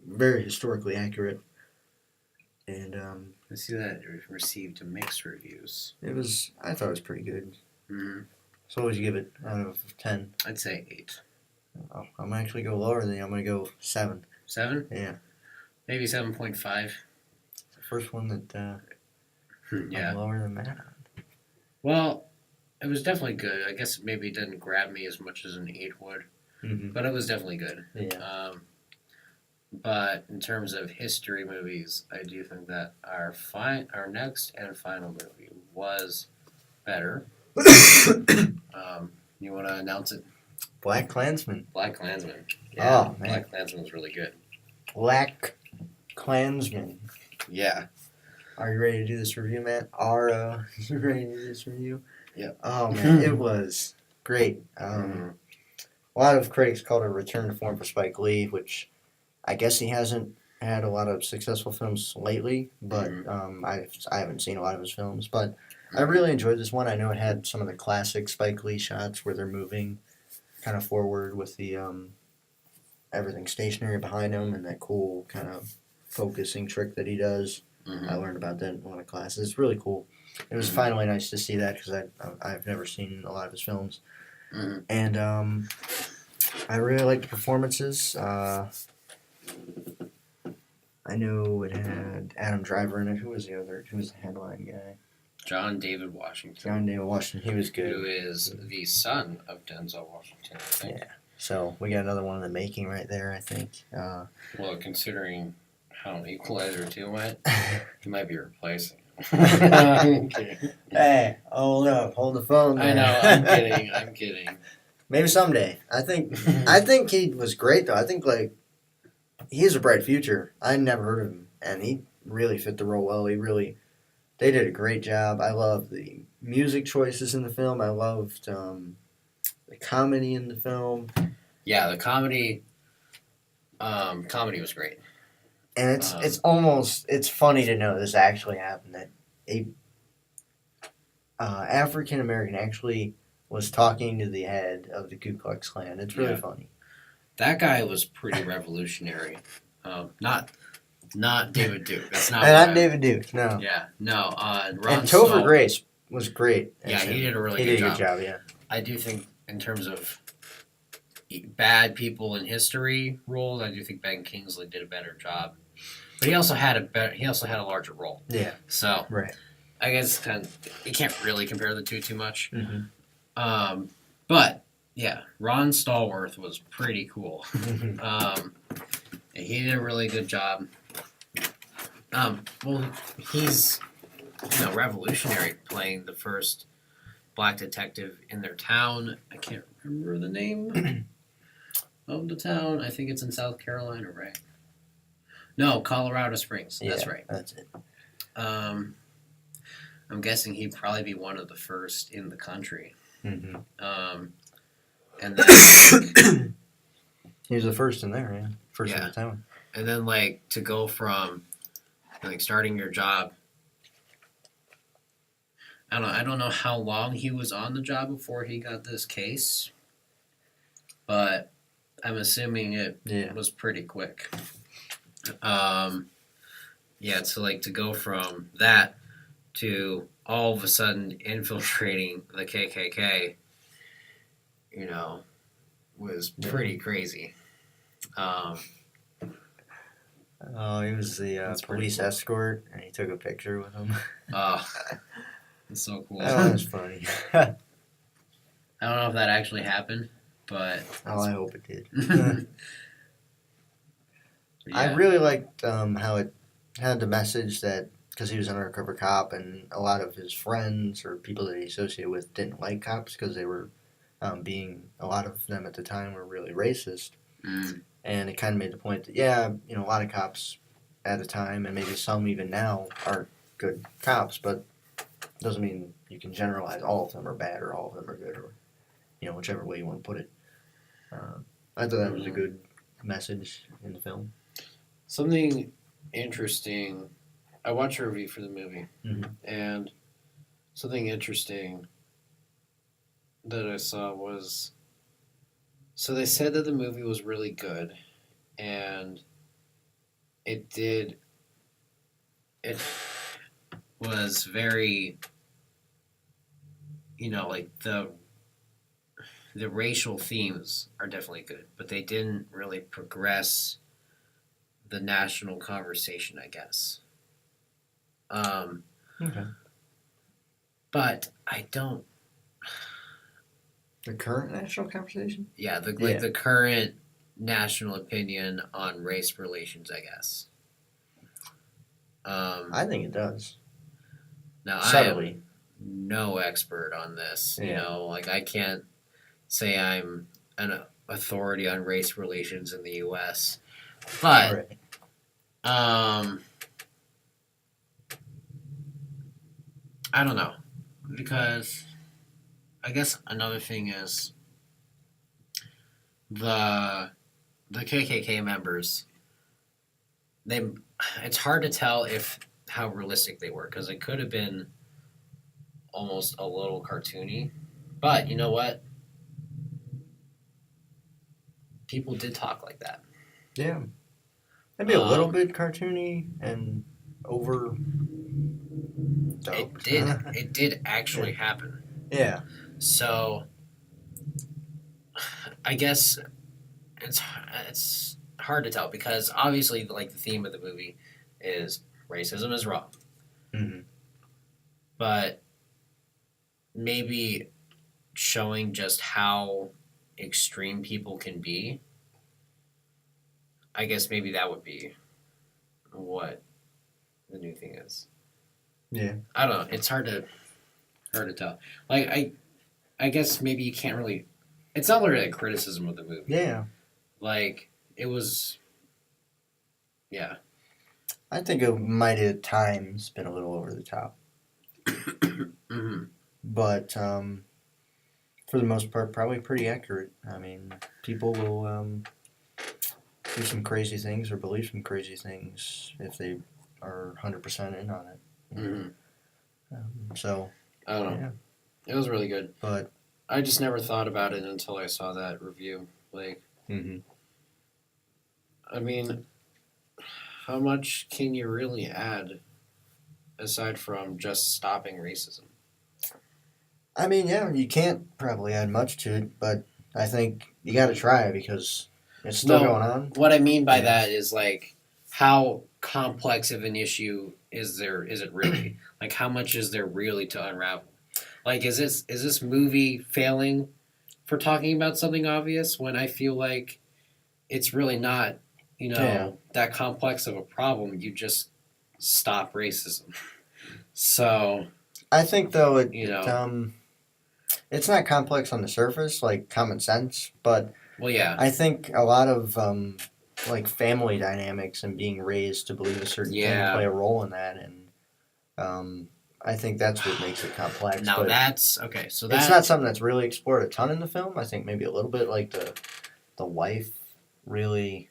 very historically accurate, and I see that it received mixed reviews. I thought it was pretty good. Mm-hmm. So what would you give it out of 10? I'd say 8. Oh, I'm gonna actually go lower than you. I'm gonna go 7. 7? Yeah, Maybe 7.5. it's the first one that Yeah. I'm lower than that. Well, it was definitely good. I guess maybe it didn't grab me as much as an 8 would, Mm-hmm. but it was definitely good. Yeah. But in terms of history movies, I do think that our next and final movie was better. You want to announce it? Black Klansman. Black Klansman. Oh, man. Black Klansman was really good. Black Klansman. Yeah. Are you ready to do this review, Matt? You ready to do this review? Yep. Oh, man, it was great. A lot of critics called it a return to form for Spike Lee, which I guess he hasn't had a lot of successful films lately, but I haven't seen a lot of his films. But I really enjoyed this one. I know it had some of the classic Spike Lee shots where they're moving kind of forward with the everything stationary behind him and that cool kind of focusing trick that he does. I learned about that in one of the classes. It's really cool. It was finally nice to see that because I've never seen a lot of his films. And I really liked the performances. I know it had Adam Driver in it. Who was the headline guy? John David Washington. John David Washington. He was good. Who is the son of Denzel Washington, I think. Yeah. So we got another one in the making right there, I think. Well, considering how Equalizer 2 went, he might be replacing. Hey, hold up. Hold the phone there. I know, I'm kidding. Maybe someday. I think he was great, though. I think, he has a bright future. I never heard of him, and he really fit the role well. They did a great job. I love the music choices in the film. I loved the comedy in the film. Yeah, the comedy was great. And it's funny to know this actually happened, that a African American actually was talking to the head of the Ku Klux Klan. It's really funny. That guy was pretty revolutionary. Not David Duke. That's not. Not David Duke. No. Yeah, no. And Topher Grace was great. Yeah, he did a really good job. job. Yeah. I do think in terms of bad people in history roles, I do think Ben Kingsley did a better job. But he also had a larger role. Yeah. So right. I guess you can't really compare the two too much. Mm-hmm. But yeah, Ron Stallworth was pretty cool. He did a really good job. Well, he's revolutionary, playing the first black detective in their town. I can't remember the name of the town. I think it's in South Carolina, right? No, Colorado Springs. Yeah, that's right. That's it. I'm guessing he'd probably be one of the first in the country. Mm-hmm. And then he was the first in there, yeah. First in the town. And then to go from starting your job. I don't know how long he was on the job before he got this case, but I'm assuming it was pretty quick. To go from that to all of a sudden infiltrating the KKK, was pretty crazy. He was the police escort, and he took a picture with him. Oh, that's so cool. That was funny. I don't know if that actually happened, but... I hope it did. Yeah. I really liked how it had the message that, because he was an undercover cop, and a lot of his friends or people that he associated with didn't like cops because they were a lot of them at the time were really racist. And it kind of made the point that, a lot of cops at the time, and maybe some even now, aren't good cops, but doesn't mean you can generalize all of them are bad or all of them are good, or whichever way you want to put it. I thought that was a good message in the film. Something interesting. I watched a review for the movie, Mhm. and something interesting that I saw was, so they said that the movie was really good, and it was very, like the racial themes are definitely good, but they didn't really progress the national conversation, I guess. Okay. But I don't. The current national conversation? Yeah, Yeah. the current national opinion on race relations, I guess. I think it does. Now Subtly. I am no expert on this. Yeah. Like I can't say I'm an authority on race relations in the U.S. But Right. I don't know, because I guess another thing is the KKK members. It's hard to tell if how realistic they were, because it could have been almost a little cartoony. But you know what? People did talk like that. Yeah. Maybe a little Um, bit cartoony and over. It did actually happen. Yeah. So I guess it's hard to tell, because obviously, like, the theme of the movie is racism is wrong, Mm-hmm. but maybe showing just how extreme people can be. I guess maybe that would be what the new thing is. Yeah. I don't know. It's hard to tell. Like I guess maybe you can't really. It's not really a criticism of the movie. Yeah. Like it was. Yeah. I think it might at times been a little over the top, Mm-hmm. but for the most part, probably pretty accurate. I mean, people will do some crazy things or believe some crazy things if they are 100% in on it. Mm-hmm. So I don't know. yeah, It was really good. but I just never thought about it until I saw that review. Like, mhm. I mean, how much can you really add aside from just stopping racism? I mean, yeah, you can't probably add much to it, but I think you got to try because it's still No. going on. What I mean by Yeah. that is, like, how complex of an issue is it really? Like, how much is there really to unravel? Like, is this movie failing for talking about something obvious, when I feel like it's really not, Yeah. that complex of a problem? You just stop racism. So, I think though it's not complex on the surface, like common sense, but well, yeah. I think a lot of like family dynamics and being raised to believe a certain Yeah. thing play a role in that, and I think that's what makes it complex. Now but that's okay. So it's not something that's really explored a ton in the film. I think maybe a little bit, like the wife really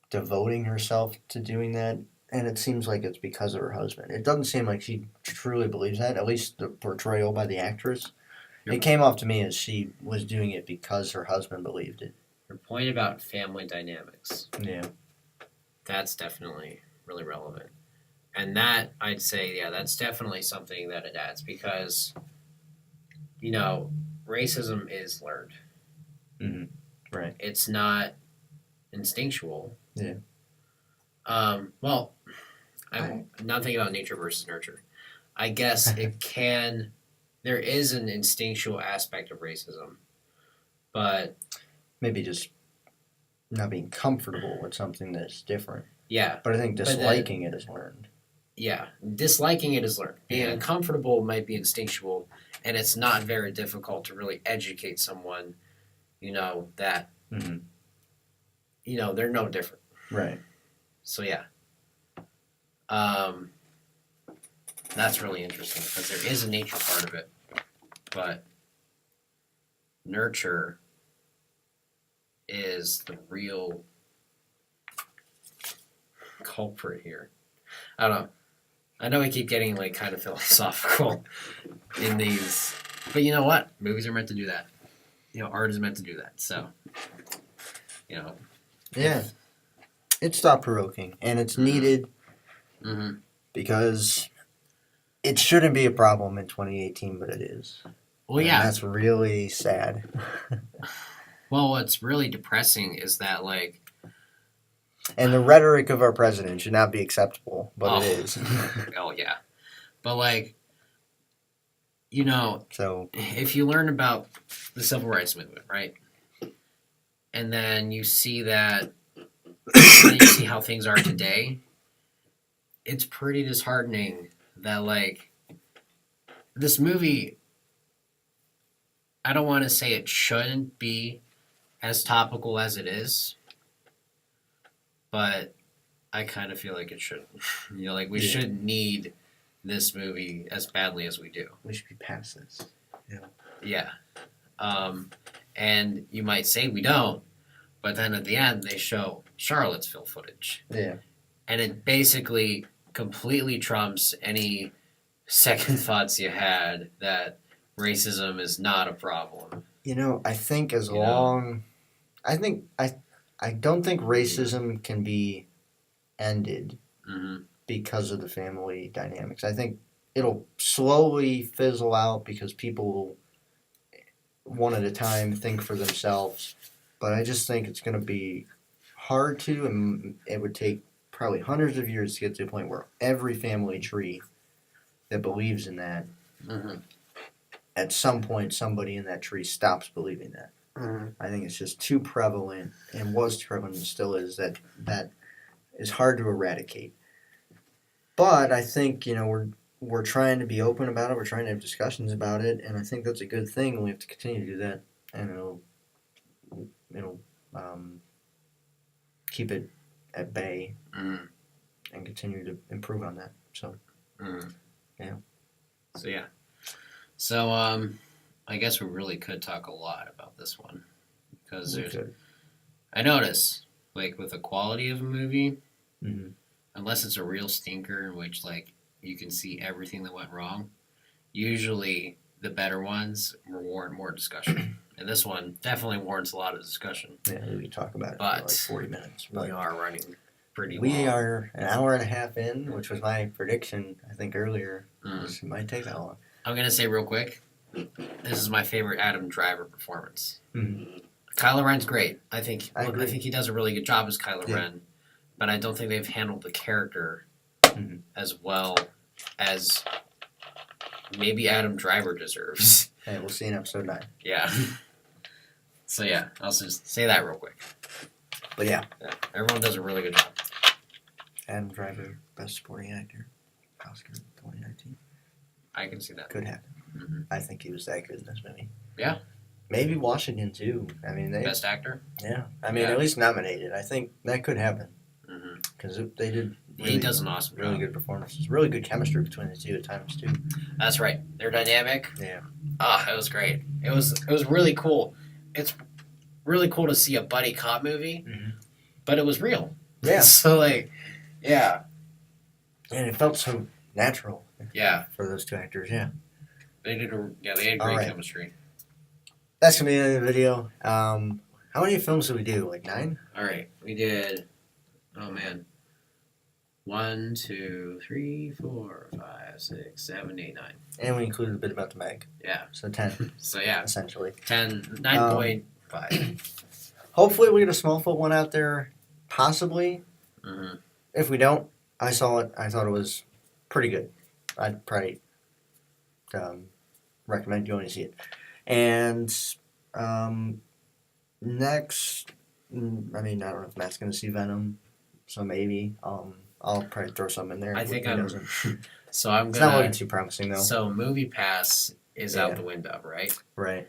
devoting herself to doing that, and it seems like it's because of her husband. It doesn't seem like she truly believes that, at least the portrayal by the actress. Yep. It came off to me as she was doing it because her husband believed it. your point about family dynamics. Yeah. That's definitely really relevant. And that, I'd say, yeah, that's definitely something that it adds, because, racism is learned. Mm-hmm. Right. It's not instinctual. Yeah. Well, I'm not thinking about nature versus nurture. I guess there is an instinctual aspect of racism, but maybe just not being comfortable with something that's different. yeah. But I think disliking it is learned. Yeah, disliking it is learned. Being Yeah. uncomfortable might be instinctual, and it's not very difficult to really educate someone, that, Mm-hmm. they're no different. Right. So, yeah. That's really interesting because there is a nature part of it, but nurture is the real culprit here. I don't know. I know we keep getting like kind of philosophical in these, but you know what? Movies are meant to do that. You know, art is meant to do that. So, you know. Yeah. It's thought provoking, and it's needed Mm-hmm. because it shouldn't be a problem in 2018, but it is. Well, And yeah. that's really sad. Well, what's really depressing is that like. And the rhetoric of our president should not be acceptable, but it Oh. is. Oh yeah, but like, you know, So if you learn about the civil rights movement, right, and then you see that, then you see how things are today, it's pretty disheartening that like this movie. I don't want to say it shouldn't be as topical as it is, but I kind of feel like it shouldn't. You know, like we shouldn't need this movie as badly as we do. we should be past this. Yeah. And you might say we don't, but then at the end they show Charlottesville footage. Yeah. And it basically completely trumps any second thoughts you had that racism is not a problem. You know, I think as You know? long I don't think racism can be ended Mm-hmm. because of the family dynamics. I think it'll slowly fizzle out because people will one at a time think for themselves. But I just think it's going to be hard to, and it would take probably hundreds of years to get to a point where every family tree that believes in that, Mm-hmm. at some point somebody in that tree stops believing that. Mm-hmm. I think it's just too prevalent, and was too prevalent and still is, that is hard to eradicate. But I think, you know, we're trying to be open about it, we're trying to have discussions about it, and I think that's a good thing, and we have to continue to do that, and it'll keep it at bay Mm-hmm. and continue to improve on that. So Mm-hmm. Yeah. So yeah. So I guess we really could talk a lot about this one because we there's. could. I notice like with the quality of a movie, Mhm. unless it's a real stinker in which like you can see everything that went wrong, usually the better ones warrant more discussion. And this one definitely warrants a lot of discussion. Yeah, we could talk about it But for like 40 minutes. But we are running pretty we long. are an hour and a half in, which was my prediction, I think, earlier. Mm. It might take that long. I'm gonna say real quick, this is my favorite Adam Driver performance. Mhm. Kylo Ren's great. I think I agree. think he does a really good job as Kylo Yeah. Ren, but I don't think they've handled the character Mhm. as well as maybe Adam Driver deserves. Hey, we'll see in episode 9. Yeah. So yeah, I'll just say that real quick. But yeah, Yeah, everyone does a really good job. Adam Driver, Best Supporting Actor, Oscar 2019. I can see that. Could happen. Mhm. I think he was that good in this movie. Yeah. Maybe Washington, too. I mean, Best actor. yeah. I mean, Yeah. at least nominated. I think that could happen. Mm-hmm. Because they did He does an awesome really job. good performances. Really good chemistry between the two at times, too. That's right. They're dynamic. Yeah. It was great. It was really cool. It's really cool to see a buddy cop movie, Mhm. but it was real. Yeah. So like, yeah, And it felt so natural yeah. for those two actors, yeah. They had great All right. chemistry. That's going to be the end of the video. How many films did we do? Like 9? All right, we did. Oh man. 1, 2, 3, 4, 5, 6, 7, 8, 9. And we included a bit about the Meg. Yeah. So 10, So yeah, essentially. 9.5. Hopefully we get a Smallfoot one out there, possibly. Mm-hmm. If we don't, I saw it. I thought it was pretty good. I'd probably recommend going to see it. And next, I mean, I don't know if Matt's going to see Venom, so maybe. I'll probably throw some in there. I if think he I'm. doesn't. So I'm It's not gonna. looking too promising, though. So Movie Pass is Yeah. out the window, right? Right.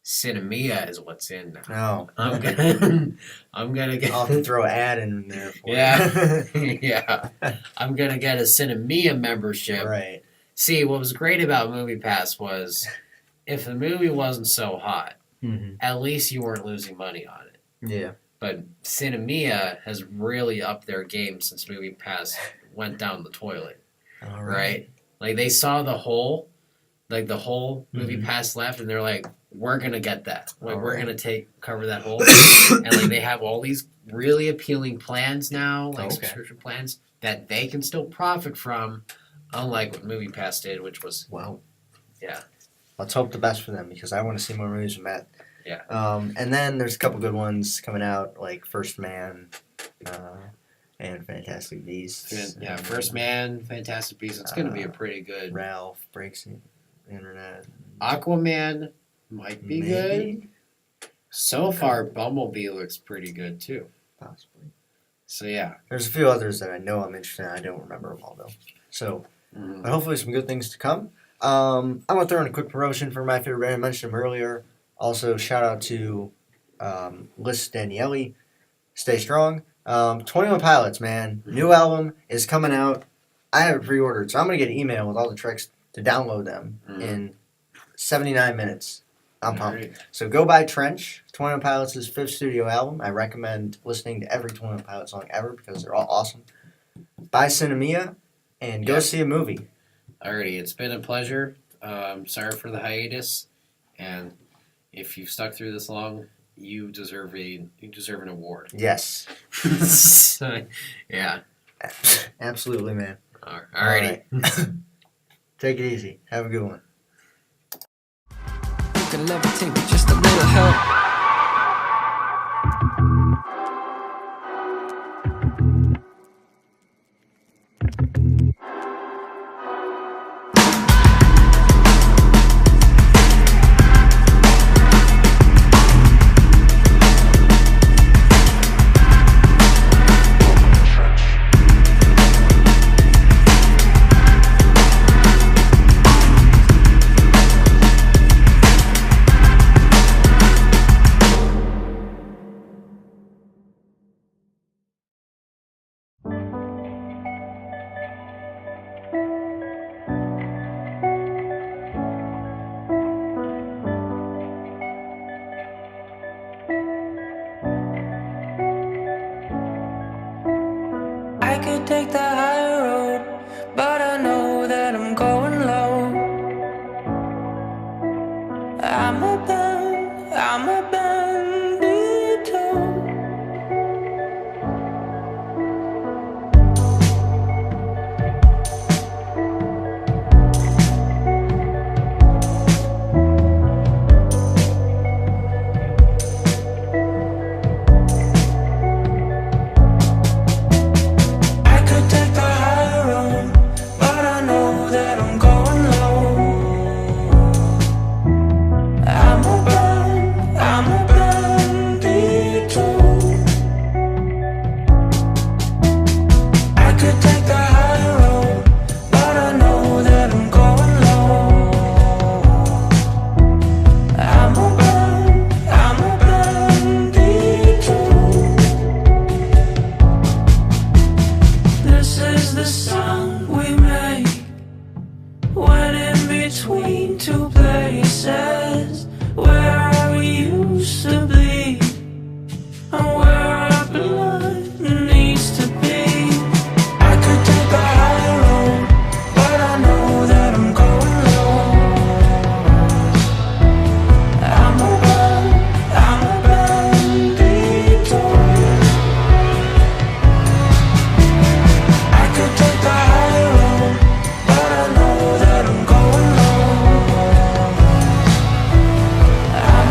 Cinemia is what's in now. No. I'm gonna get. I'll have to throw an ad in there for Yeah. you. Yeah. I'm gonna get a Cinemia membership. Right. See, what was great about MoviePass was if the movie wasn't so hot, Mm-hmm. at least you weren't losing money on it. Yeah. But Cinemia has really upped their game since MoviePass went down the toilet. All Right? Like they saw the hole, like the hole MoviePass left, and they're like, "We're gonna get that. Like we're Alright. gonna cover that hole." And like they have all these really appealing plans now, like Okay. subscription plans that they can still profit from, unlike what MoviePass did, which was Well. Yeah. Let's hope the best for them because I want to see more movies from Matt. Yeah. And then there's a couple good ones coming out like First Man, and Fantastic Beasts. yeah. First Man, Fantastic Beasts. It's gonna be a pretty good. Ralph Breaks the Internet. Aquaman might be good. Maybe? So far, Bumblebee looks pretty good too. Possibly. So yeah. There's a few others that I know I'm interested in. I don't remember them all though. So, but hopefully some good things to come. I'm gonna throw in a quick promotion for my favorite band. I mentioned him earlier. Also, shout out to Liz Daniele. Stay strong. 21 Pilots, man. New album is coming out. I have it pre-ordered, so I'm gonna get an email with all the tracks to download them in 79 minutes. I'm pumped. Alright. So go buy Trench, 21 Pilots' fifth studio album. I recommend listening to every 21 Pilots song ever because they're all awesome. Buy Cinemia and go see a movie. Alrighty, it's been a pleasure. Sorry for the hiatus, and if you've stuck through this long, you deserve an award. Yes. So, yeah. Absolutely, man. Alrighty. Take it easy. Have a good one. You can levitate with just a little help. I could take the high road, but I know that I'm going low. I'm a bandito. I could take the high road, but I know that I'm going low. I'm a bandito. I could take the high road, but I know that I'm going low. I'm a bandito. This is the sound we make when in between two places where we used to be and where our blood needs to be. I could take the high road, but I know that I'm going low. I'm a bandito. I could take the high road, but I know that I'm going low. I'm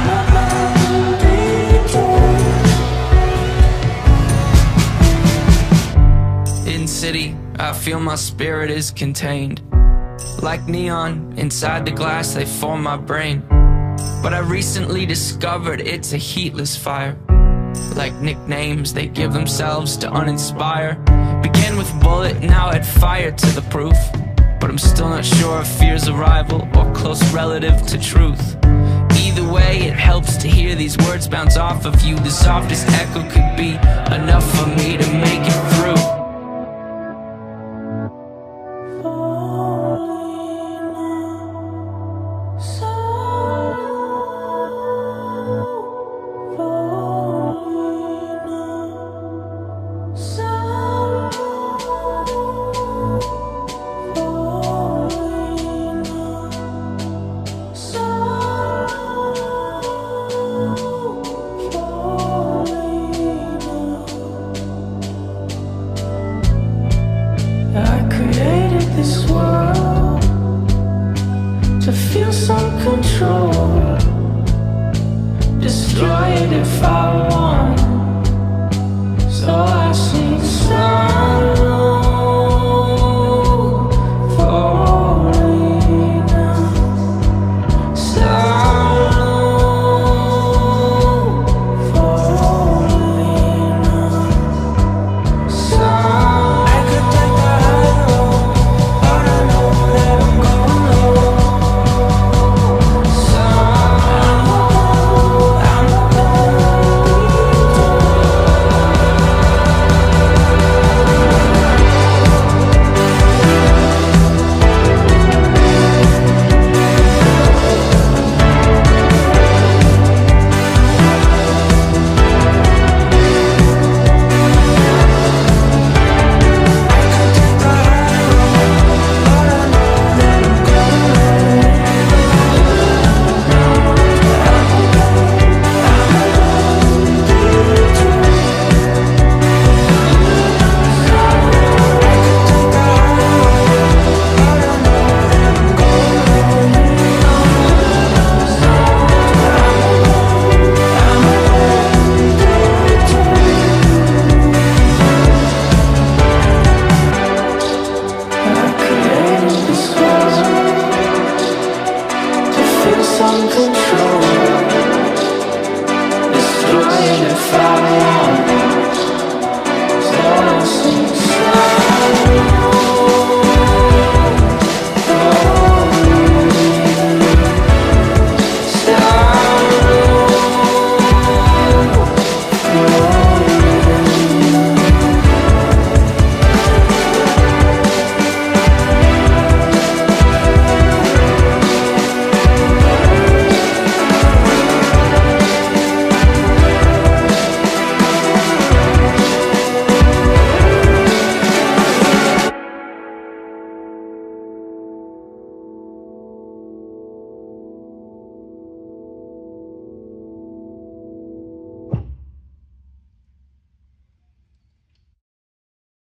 a bandito. In city, I feel my spirit is contained. Like neon, inside the glass they form my brain. But I recently discovered it's a heatless fire. Like nicknames they give themselves to uninspire. Begin with bullet, now add fire to the proof. but I'm still not sure if fear's a rival or close relative to truth. Either way, it helps to hear these words bounce off of you. The softest echo could be enough for me to make it through. I created this world to feel some control. Destroy it if I want. So I sing sorrow.